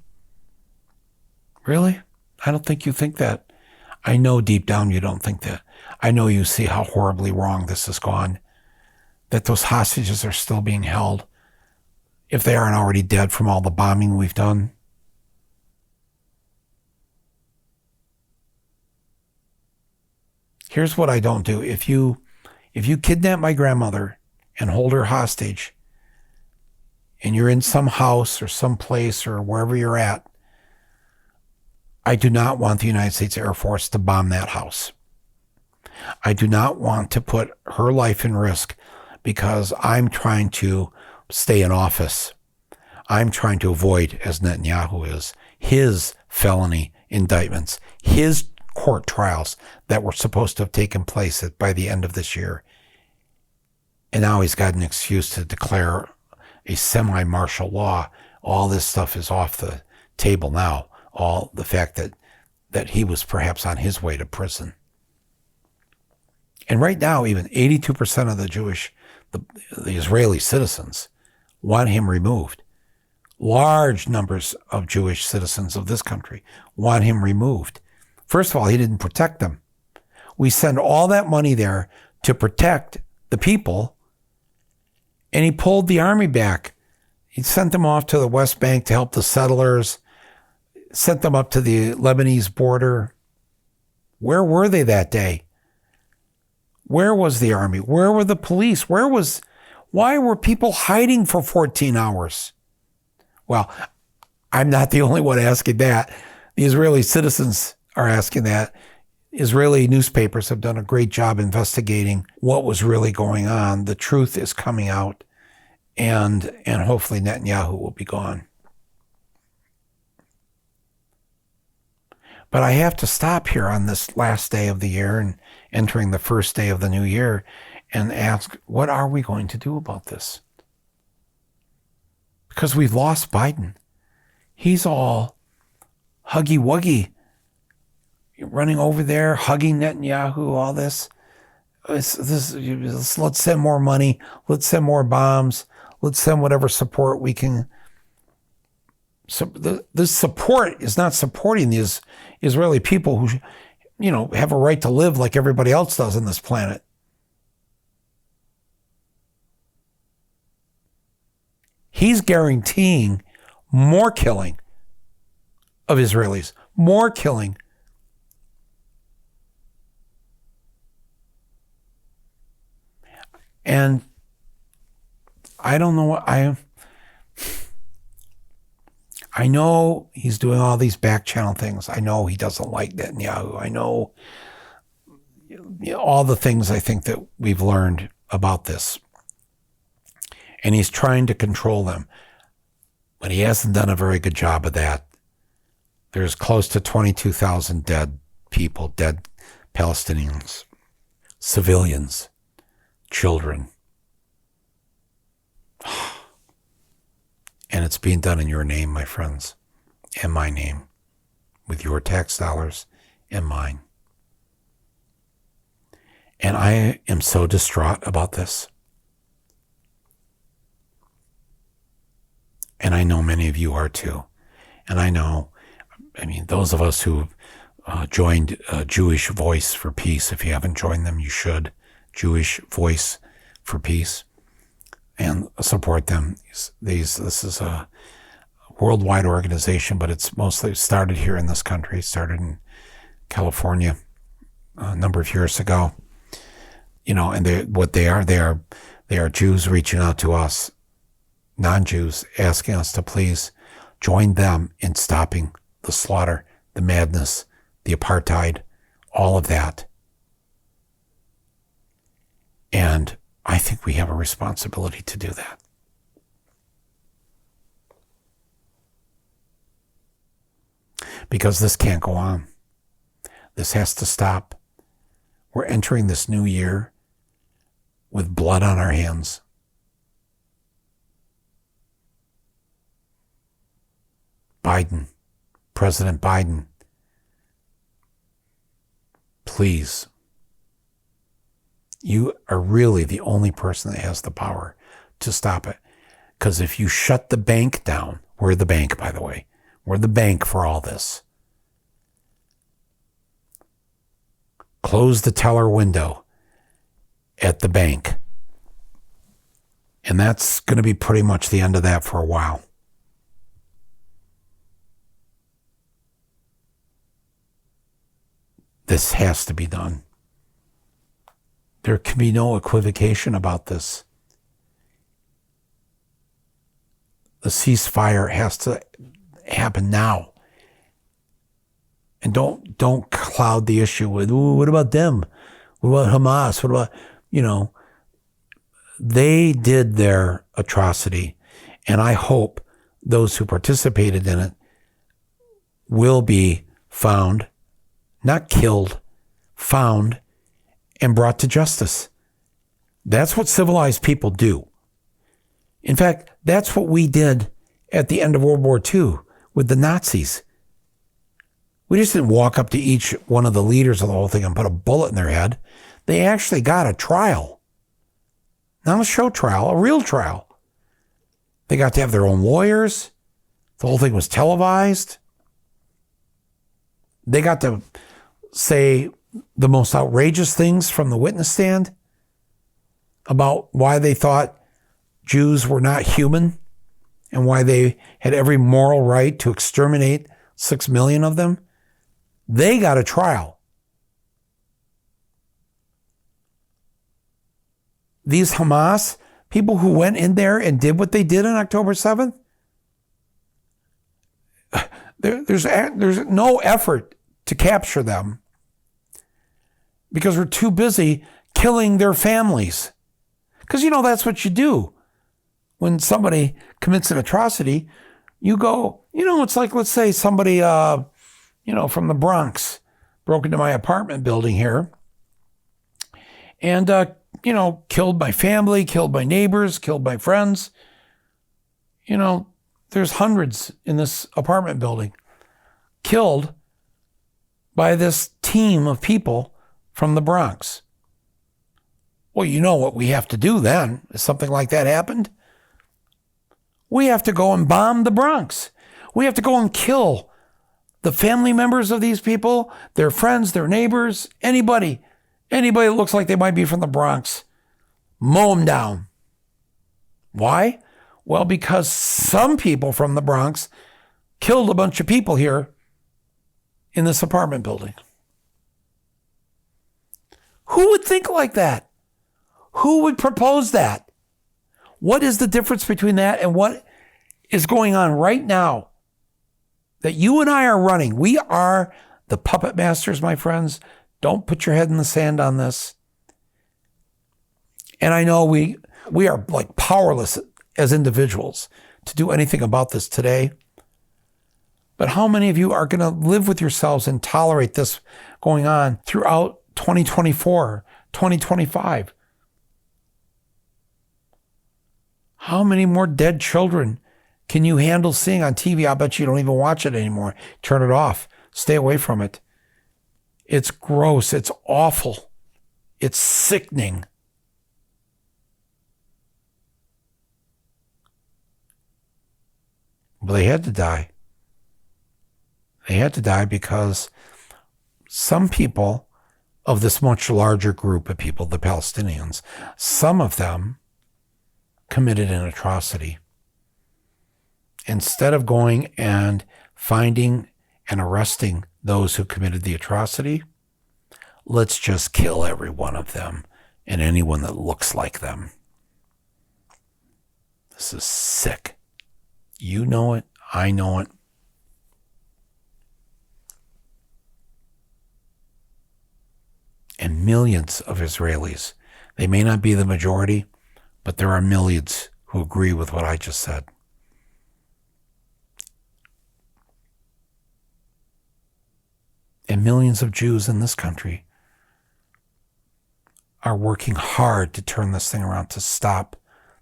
Really? I don't think you think that. I know deep down you don't think that. I know you see how horribly wrong this has gone, that those hostages are still being held, if they aren't already dead from all the bombing we've done. Here's what I don't do. If you kidnap my grandmother and hold her hostage, and you're in some house or some place or wherever you're at, I do not want the United States Air Force to bomb that house. I do not want to put her life in risk because I'm trying to stay in office. I'm trying to avoid, as Netanyahu is, his felony indictments, his court trials that were supposed to have taken place by the end of this year. And now he's got an excuse to declare a semi-martial law. All this stuff is off the table now. All the fact that he was perhaps on his way to prison. And right now, even 82% of the Israeli citizens want him removed. Large numbers of Jewish citizens of this country want him removed. First of all, he didn't protect them. We send all that money there to protect the people, and he pulled the army back. He sent them off to the West Bank to help the settlers, sent them up to the Lebanese border. Where were they that day? Where was the army? Where were the police? Why were people hiding for 14 hours? Well, I'm not the only one asking that. The Israeli citizens are asking that. Israeli newspapers have done a great job investigating what was really going on. The truth is coming out, and hopefully Netanyahu will be gone. But I have to stop here on this last day of the year and entering the first day of the new year and ask, what are we going to do about this? Because we've lost Biden. He's all huggy-wuggy, running over there, hugging Netanyahu, all this. Let's send more money. Let's send more bombs. Let's send whatever support we can. So this support is not supporting these Israeli people who, have a right to live like everybody else does on this planet. He's guaranteeing more killing of Israelis, more killing. And I don't know what I know he's doing all these back channel things. I know he doesn't like Netanyahu. I know, all the things I think that we've learned about this. And he's trying to control them. But he hasn't done a very good job of that. There's close to 22,000 dead people, dead Palestinians, civilians, children. And it's being done in your name, my friends, and my name, with your tax dollars and mine. And I am so distraught about this. And I know many of you are too. And those of us who joined Jewish Voice for Peace, if you haven't joined them, you should. Jewish Voice for Peace. And support them. This is a worldwide organization, but it's mostly started here in this country. It started in California a number of years ago. And they are Jews reaching out to us, non-Jews, asking us to please join them in stopping the slaughter, the madness, the apartheid, all of that. And I think we have a responsibility to do that. Because this can't go on. This has to stop. We're entering this new year with blood on our hands. President Biden, please. You are really the only person that has the power to stop it. Because if you shut the bank down, we're the bank, by the way. We're the bank for all this. Close the teller window at the bank. And that's going to be pretty much the end of that for a while. This has to be done. There can be no equivocation about this. The ceasefire has to happen now. And don't cloud the issue with, what about them? What about Hamas? What about, they did their atrocity. And I hope those who participated in it will be found, not killed, found, and brought to justice. That's what civilized people do. In fact, that's what we did at the end of World War II with the Nazis. We just didn't walk up to each one of the leaders of the whole thing and put a bullet in their head. They actually got a trial. Not a show trial, a real trial. They got to have their own lawyers. The whole thing was televised. They got to say the most outrageous things from the witness stand about why they thought Jews were not human and why they had every moral right to exterminate 6 million of them. They got a trial. These Hamas people who went in there and did what they did on October 7th, there's no effort to capture them because we're too busy killing their families. Because, that's what you do. When somebody commits an atrocity, you go, it's like, let's say somebody, from the Bronx broke into my apartment building here and, killed my family, killed my neighbors, killed my friends. There's hundreds in this apartment building killed by this team of people from the Bronx. Well, what we have to do then, if something like that happened? We have to go and bomb the Bronx. We have to go and kill the family members of these people, their friends, their neighbors, anybody that looks like they might be from the Bronx. Mow them down. Why? Well, because some people from the Bronx killed a bunch of people here in this apartment building. Who would think like that? Who would propose that? What is the difference between that and what is going on right now that you and I are running? We are the puppet masters, my friends. Don't put your head in the sand on this. And I know we are like powerless as individuals to do anything about this today. But how many of you are going to live with yourselves and tolerate this going on throughout 2024, 2025? How many more dead children can you handle seeing on TV? I bet you don't even watch it anymore. Turn it off. Stay away from it. It's gross. It's awful. It's sickening. But they had to die. They had to die because some people of this much larger group of people, the Palestinians, some of them committed an atrocity. Instead of going and finding and arresting those who committed the atrocity, let's just kill every one of them and anyone that looks like them. This is sick. You know it. I know it. And millions of Israelis, they may not be the majority, but there are millions who agree with what I just said. And millions of Jews in this country are working hard to turn this thing around, to stop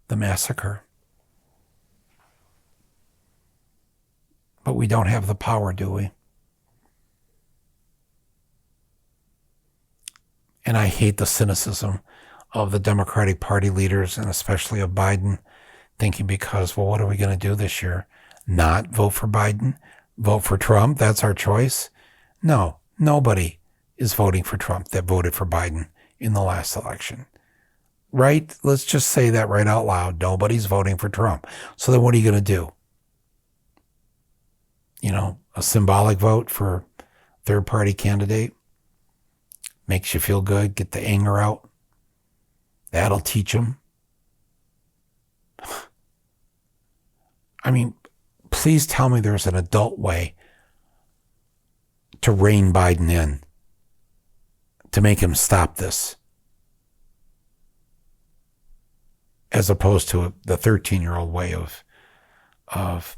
the massacre. But we don't have the power, do we? And I hate the cynicism of the Democratic Party leaders, and especially of Biden, thinking because, well, what are we going to do this year? Not vote for Biden? Vote for Trump? That's our choice? No, nobody is voting for Trump that voted for Biden in the last election. Right? Let's just say that right out loud. Nobody's voting for Trump. So then what are you going to do? You know, a symbolic vote for third-party candidate? Makes you feel good, get the anger out. That'll teach them. I mean, please tell me there's an adult way to rein Biden in, to make him stop this, as opposed to the 13-year-old way of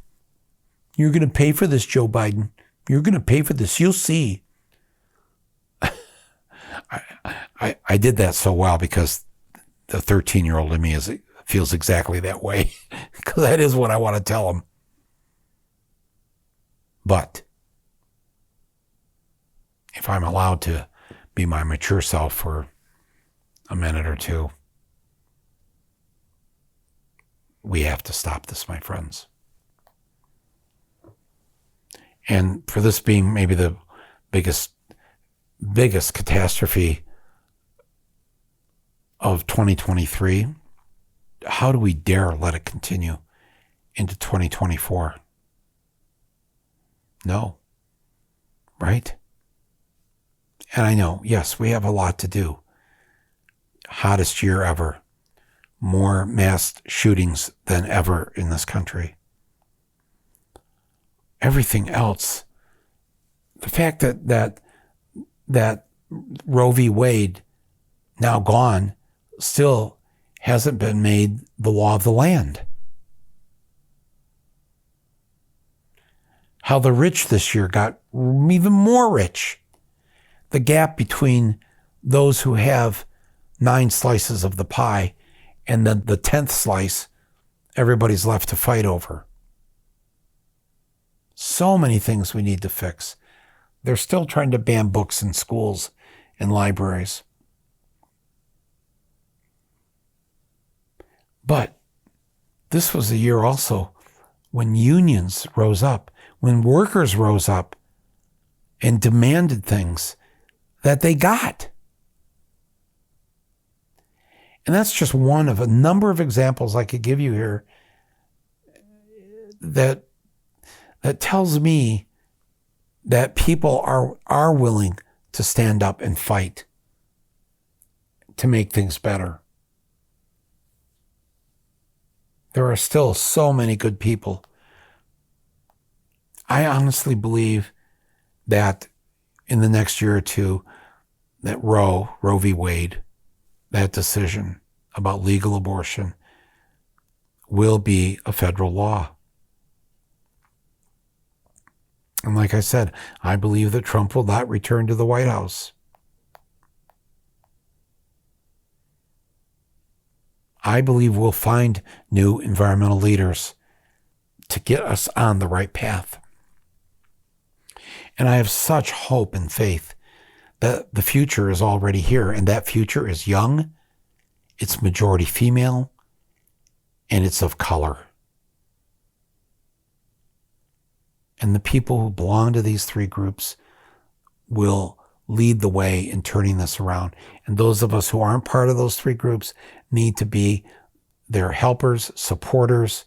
you're going to pay for this, Joe Biden. You're going to pay for this. You'll see. I did that so well because the 13-year-old in me feels exactly that way, because that is what I want to tell him. But if I'm allowed to be my mature self for a minute or two, we have to stop this, my friends. And for this being maybe the biggest catastrophe of 2023, how do we dare let it continue into 2024? No. Right? And I know, yes, we have a lot to do. Hottest year ever. More mass shootings than ever in this country. Everything else, the fact that Roe v. Wade, now gone, still hasn't been made the law of the land. How the rich this year got even more rich. The gap between those who have 9 slices of the pie and then the 10th slice, everybody's left to fight over. So many things we need to fix. They're still trying to ban books in schools and libraries. But this was a year also when unions rose up, when workers rose up and demanded things that they got. And that's just one of a number of examples I could give you here that tells me that people are willing to stand up and fight to make things better. There are still so many good people. I honestly believe that in the next year or two, that Roe v. Wade, that decision about legal abortion will be a federal law. And like I said, I believe that Trump will not return to the White House. I believe we'll find new environmental leaders to get us on the right path. And I have such hope and faith that the future is already here, and that future is young, it's majority female, and it's of color. And the people who belong to these three groups will lead the way in turning this around. And those of us who aren't part of those three groups need to be their helpers, supporters,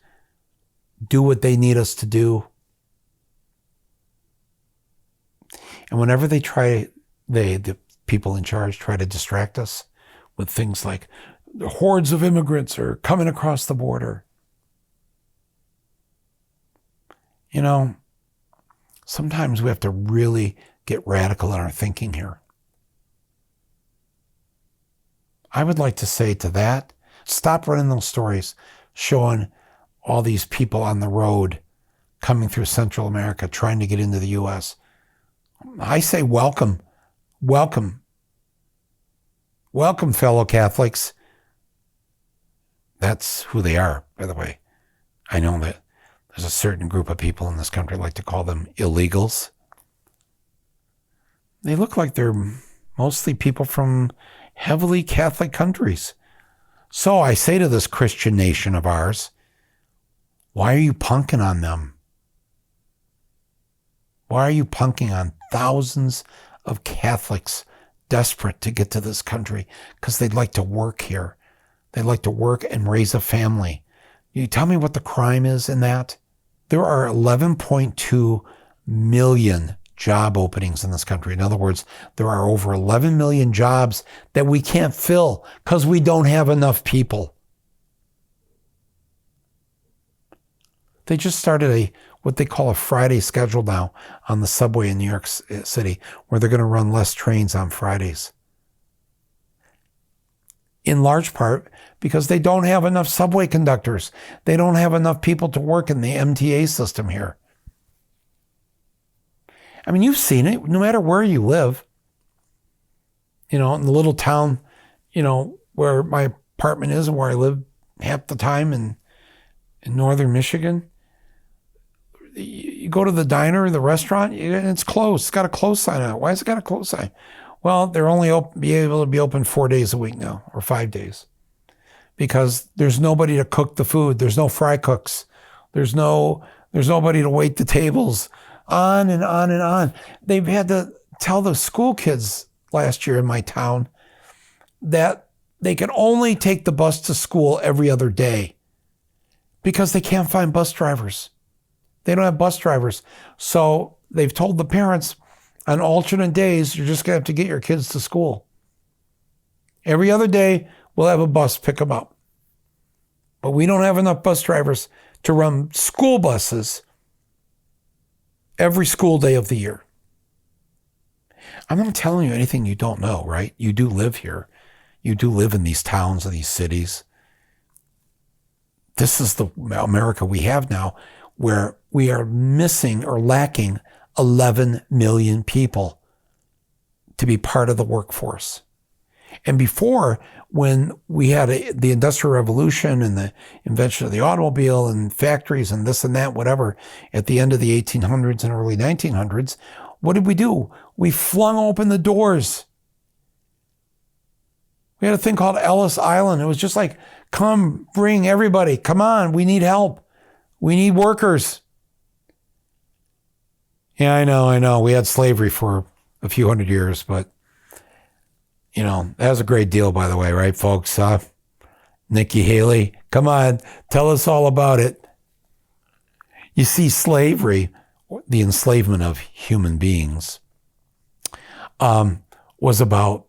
do what they need us to do. And whenever the people in charge try to distract us with things like the hordes of immigrants are coming across the border, sometimes we have to really get radical in our thinking here. I would like to say to that, stop running those stories showing all these people on the road coming through Central America trying to get into the U.S. I say welcome, welcome, welcome, fellow Catholics. That's who they are, by the way. I know that there's a certain group of people in this country like to call them illegals. They look like they're mostly people from heavily Catholic countries. So I say to this Christian nation of ours, why are you punking on them? Why are you punking on thousands of Catholics desperate to get to this country because they'd like to work here? They'd like to work and raise a family. You tell me what the crime is in that? There are 11.2 million job openings in this country. In other words, there are over 11 million jobs that we can't fill because we don't have enough people. They just started what they call a Friday schedule now on the subway in New York City, where they're going to run less trains on Fridays. In large part because they don't have enough subway conductors. They don't have enough people to work in the MTA system here. I mean, you've seen it, no matter where you live. In the little town, where my apartment is and where I live half the time in northern Michigan. You go to the diner, the restaurant, and it's closed. It's got a close sign on it. Why has it got a close sign? Well, they're only be able to be open 4 days a week now, or 5 days, because there's nobody to cook the food. There's no fry cooks. There's nobody to wait the tables. On and on and on. They've had to tell the school kids last year in my town that they can only take the bus to school every other day because they can't find bus drivers. They don't have bus drivers. So they've told the parents, on alternate days, you're just going to have to get your kids to school. Every other day, we'll have a bus pick them up. But we don't have enough bus drivers to run school buses every school day of the year. I'm not telling you anything you don't know, right? You do live here. You do live in these towns and these cities. This is the America we have now, where we are missing or lacking 11 million people to be part of the workforce. And before, when we had the Industrial Revolution and the invention of the automobile and factories and this and that, whatever, at the end of the 1800s and early 1900s, what did we do? We flung open the doors. We had a thing called Ellis Island. It was just like, come, bring everybody. Come on, we need help. We need workers. Yeah, I know. We had slavery for a few hundred years, but that was a great deal, by the way, right, folks? Nikki Haley, come on, tell us all about it. You see, slavery, the enslavement of human beings, was about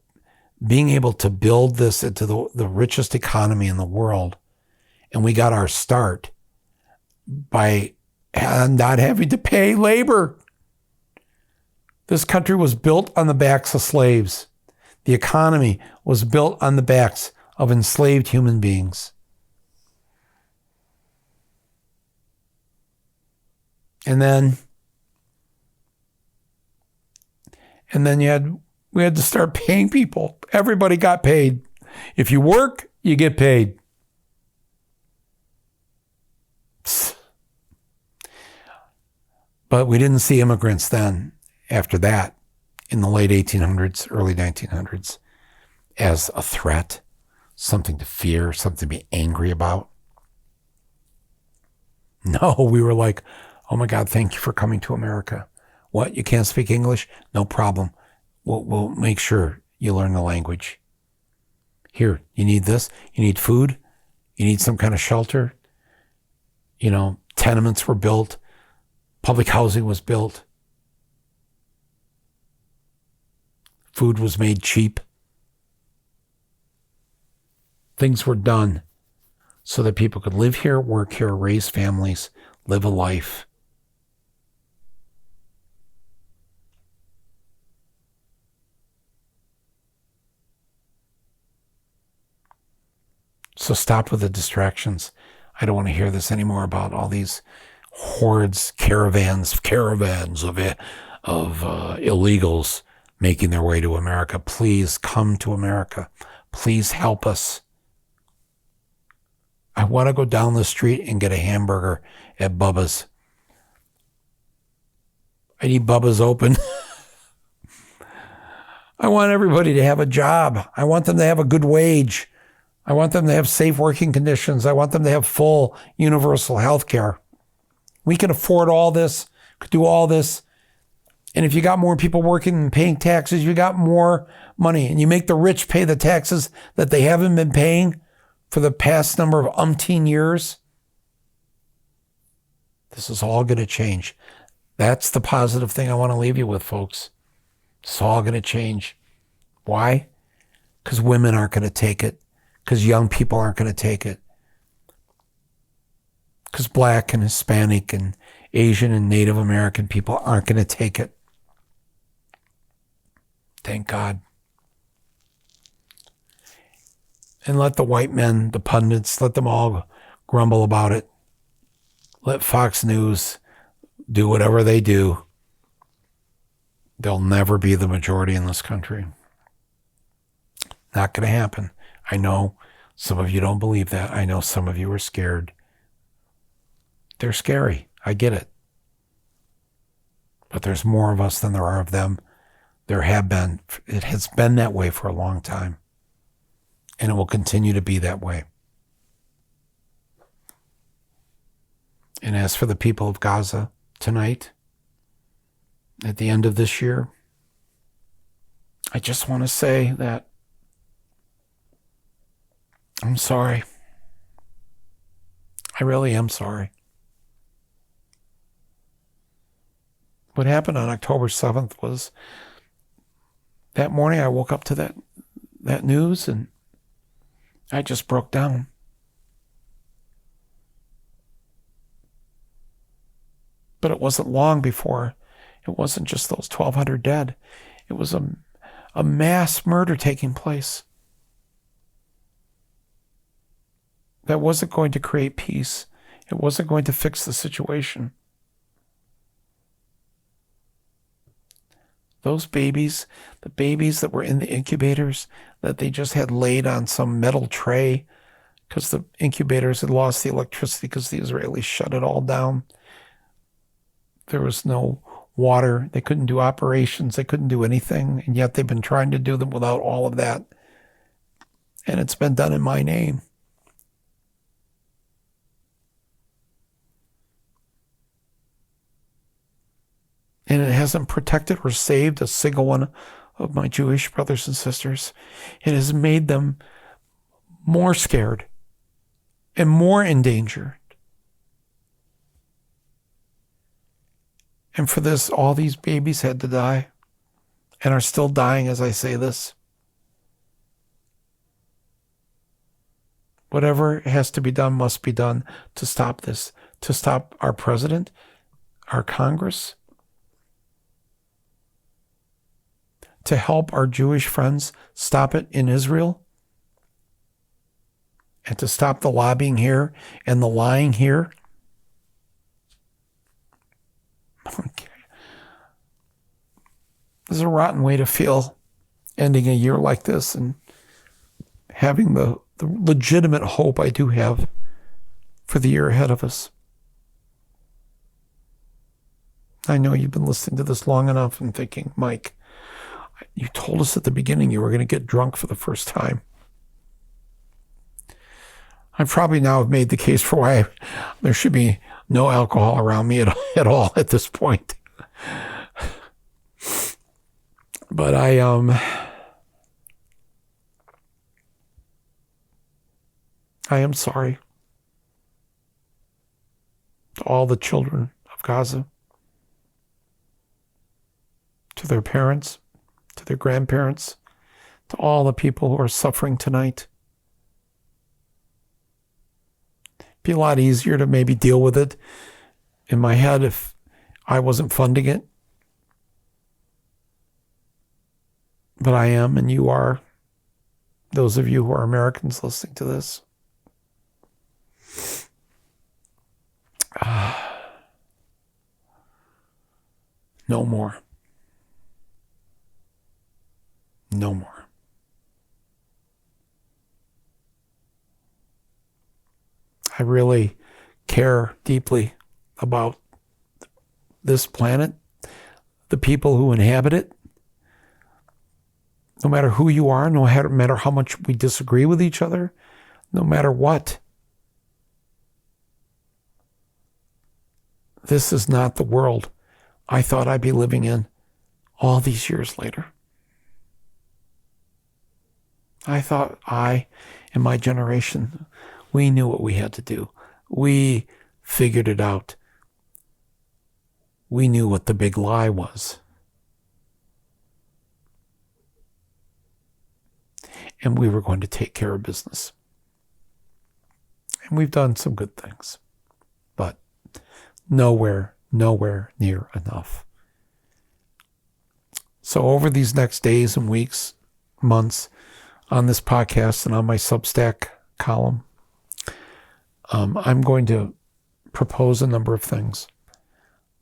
being able to build this into the richest economy in the world. And we got our start by not having to pay labor. This country was built on the backs of slaves. The economy was built on the backs of enslaved human beings. And then we had to start paying people. Everybody got paid. If you work, you get paid. But we didn't see immigrants then, after that, in the late 1800s, early 1900s, as a threat, something to fear, something to be angry about. No, we were like, oh my God, thank you for coming to America. What, you can't speak English? No problem. We'll make sure you learn the language. Here, you need this. You need food. You need some kind of shelter. You know, tenements were built. Public housing was built. Food was made cheap. Things were done so that people could live here, work here, raise families, live a life. So stop with the distractions. I don't want to hear this anymore about all these hordes, caravans of illegals making their way to America. Please come to America. Please help us. I want to go down the street and get a hamburger at Bubba's. I need Bubba's open. I want everybody to have a job. I want them to have a good wage. I want them to have safe working conditions. I want them to have full universal health care. We can afford all this, could do all this. And if you got more people working and paying taxes, you got more money. And you make the rich pay the taxes that they haven't been paying for the past number of umpteen years. This is all going to change. That's the positive thing I want to leave you with, folks. It's all going to change. Why? Because women aren't going to take it. Because young people aren't going to take it. Because Black and Hispanic and Asian and Native American people aren't going to take it. Thank God. And let the white men, the pundits, let them all grumble about it. Let Fox News do whatever they do. They'll never be the majority in this country. Not going to happen. I know some of you don't believe that. I know some of you are scared. They're scary. I get it. But there's more of us than there are of them. There have been. It has been that way for a long time. And it will continue to be that way. And as for the people of Gaza tonight, at the end of this year, I just want to say that I'm sorry. I really am sorry. What happened on October 7th was that morning I woke up to that news and I just broke down. But it wasn't long before. It wasn't just those 1,200 dead. It was a mass murder taking place. That wasn't going to create peace. It wasn't going to fix the situation. Those babies, the babies that were in the incubators, that they just had laid on some metal tray because the incubators had lost the electricity because the Israelis shut it all down. There was no water. They couldn't do operations. They couldn't do anything. And yet they've been trying to do them without all of that. And it's been done in my name. And it hasn't protected or saved a single one of my Jewish brothers and sisters. It has made them more scared and more endangered. And for this, all these babies had to die and are still dying as I say this. Whatever has to be done must be done to stop this, to stop our president, our Congress, to help our Jewish friends stop it in Israel, and to stop the lobbying here and the lying here. Okay. This is a rotten way to feel ending a year like this and having the legitimate hope I do have for the year ahead of us. I know you've been listening to this long enough and thinking, Mike, you told us at the beginning you were going to get drunk for the first time. I probably now have made the case for why there should be no alcohol around me at all at this point. But I am sorry to all the children of Gaza, to their parents, to their grandparents, to all the people who are suffering tonight. It'd be a lot easier to maybe deal with it in my head if I wasn't funding it. But I am, and you are, those of you who are Americans listening to this. No more. No more. I really care deeply about this planet, the people who inhabit it. No matter who you are, no matter how much we disagree with each other, no matter what. This is not the world I thought I'd be living in all these years later. I thought I and my generation, we knew what we had to do. We figured it out. We knew what the big lie was. And we were going to take care of business. And we've done some good things, but nowhere near enough. So over these next days and weeks, months, on this podcast and on my Substack column, I'm going to propose a number of things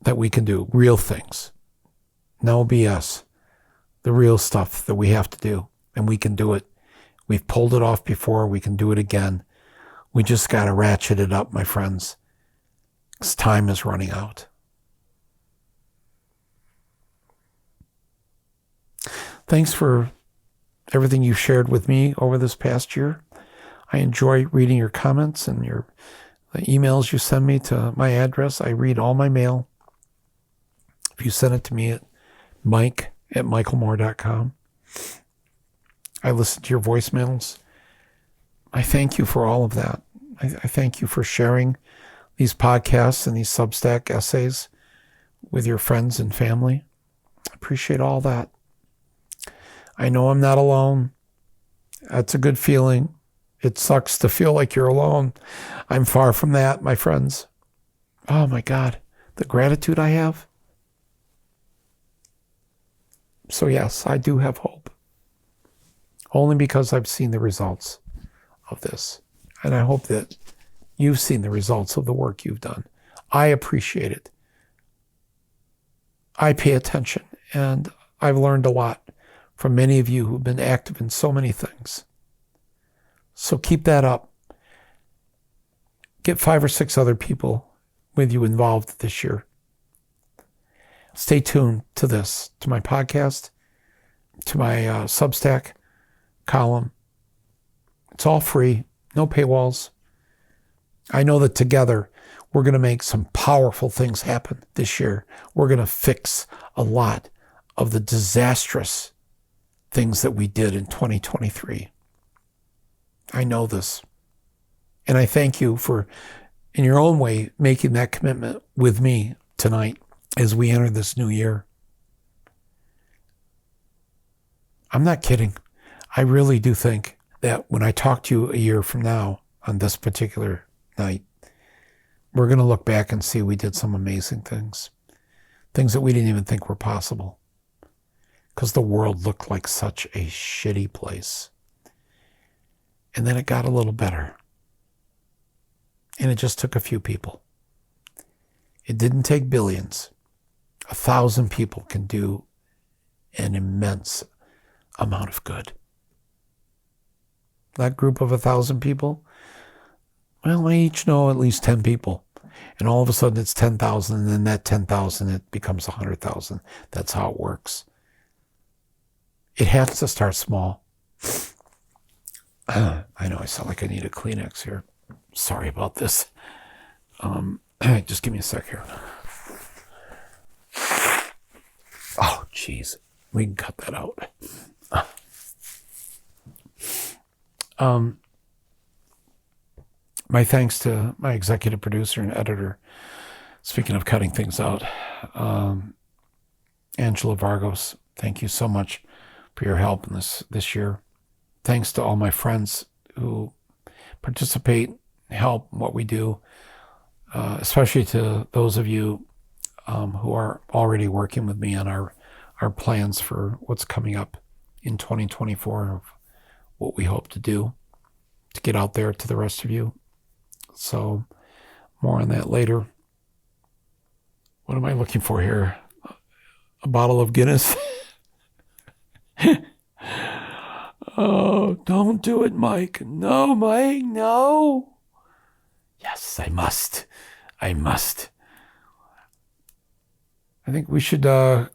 that we can do, real things. No BS. The real stuff that we have to do, and we can do it. We've pulled it off before. We can do it again. We just got to ratchet it up, my friends, because time is running out. Thanks for everything you've shared with me over this past year. I enjoy reading your comments and the emails you send me to my address. I read all my mail. If you send it to me at mike@michaelmoore.com. I listen to your voicemails. I thank you for all of that. I thank you for sharing these podcasts and these Substack essays with your friends and family. I appreciate all that. I know I'm not alone. That's a good feeling. It sucks to feel like you're alone. I'm far from that, my friends. Oh my God, the gratitude I have. So yes, I do have hope. Only because I've seen the results of this. And I hope that you've seen the results of the work you've done. I appreciate it. I pay attention, and I've learned a lot from many of you who've been active in so many things. So keep that up. Get 5 or 6 other people with you involved this year. Stay tuned to this, to my podcast, to my Substack column. It's all free, no paywalls. I know that together we're going to make some powerful things happen this year. We're going to fix a lot of the disastrous things that we did in 2023. I know this. And I thank you for, in your own way, making that commitment with me tonight as we enter this new year. I'm not kidding. I really do think that when I talk to you a year from now on this particular night, we're going to look back and see we did some amazing things. Things that we didn't even think were possible. Because the world looked like such a shitty place. And then it got a little better. And it just took a few people. It didn't take billions. 1,000 people can do an immense amount of good. That group of 1,000 people, well, I each know at least 10 people. And all of a sudden it's 10,000, and then that 10,000, it becomes 100,000. That's how it works. It has to start small. I know I sound like I need a Kleenex here. Sorry about this. Just give me a sec here. Oh, jeez. We can cut that out. My thanks to my executive producer and editor. Speaking of cutting things out, Angela Vargos, thank you so much for your help in this year. Thanks to all my friends who participate, help in what we do, especially to those of you who are already working with me on our plans for what's coming up in 2024, of what we hope to do to get out there to the rest of you. So more on that later. What am I looking for here? A bottle of Guinness? Oh, don't do it, Mike. No, Mike, no. Yes, I must. I think we should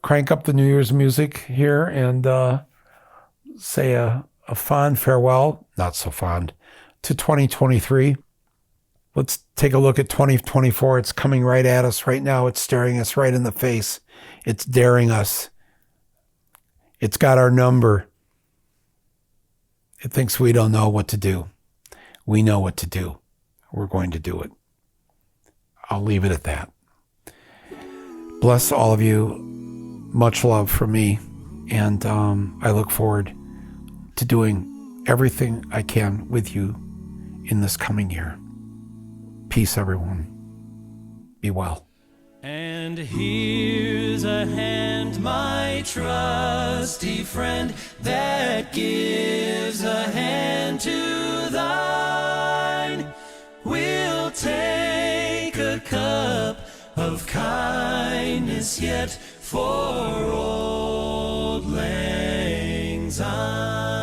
crank up the New Year's music here and say a fond farewell, not so fond, to 2023. Let's take a look at 2024. It's coming right at us right now. It's staring us right in the face. It's daring us. It's got our number. It thinks we don't know what to do. We know what to do. We're going to do it. I'll leave it at that. Bless all of you. Much love from me. And I look forward to doing everything I can with you in this coming year. Peace, everyone. Be well. And here's a hand, my trusty friend, that gives a hand to thine. We'll take a cup of kindness yet for Auld Lang Syne.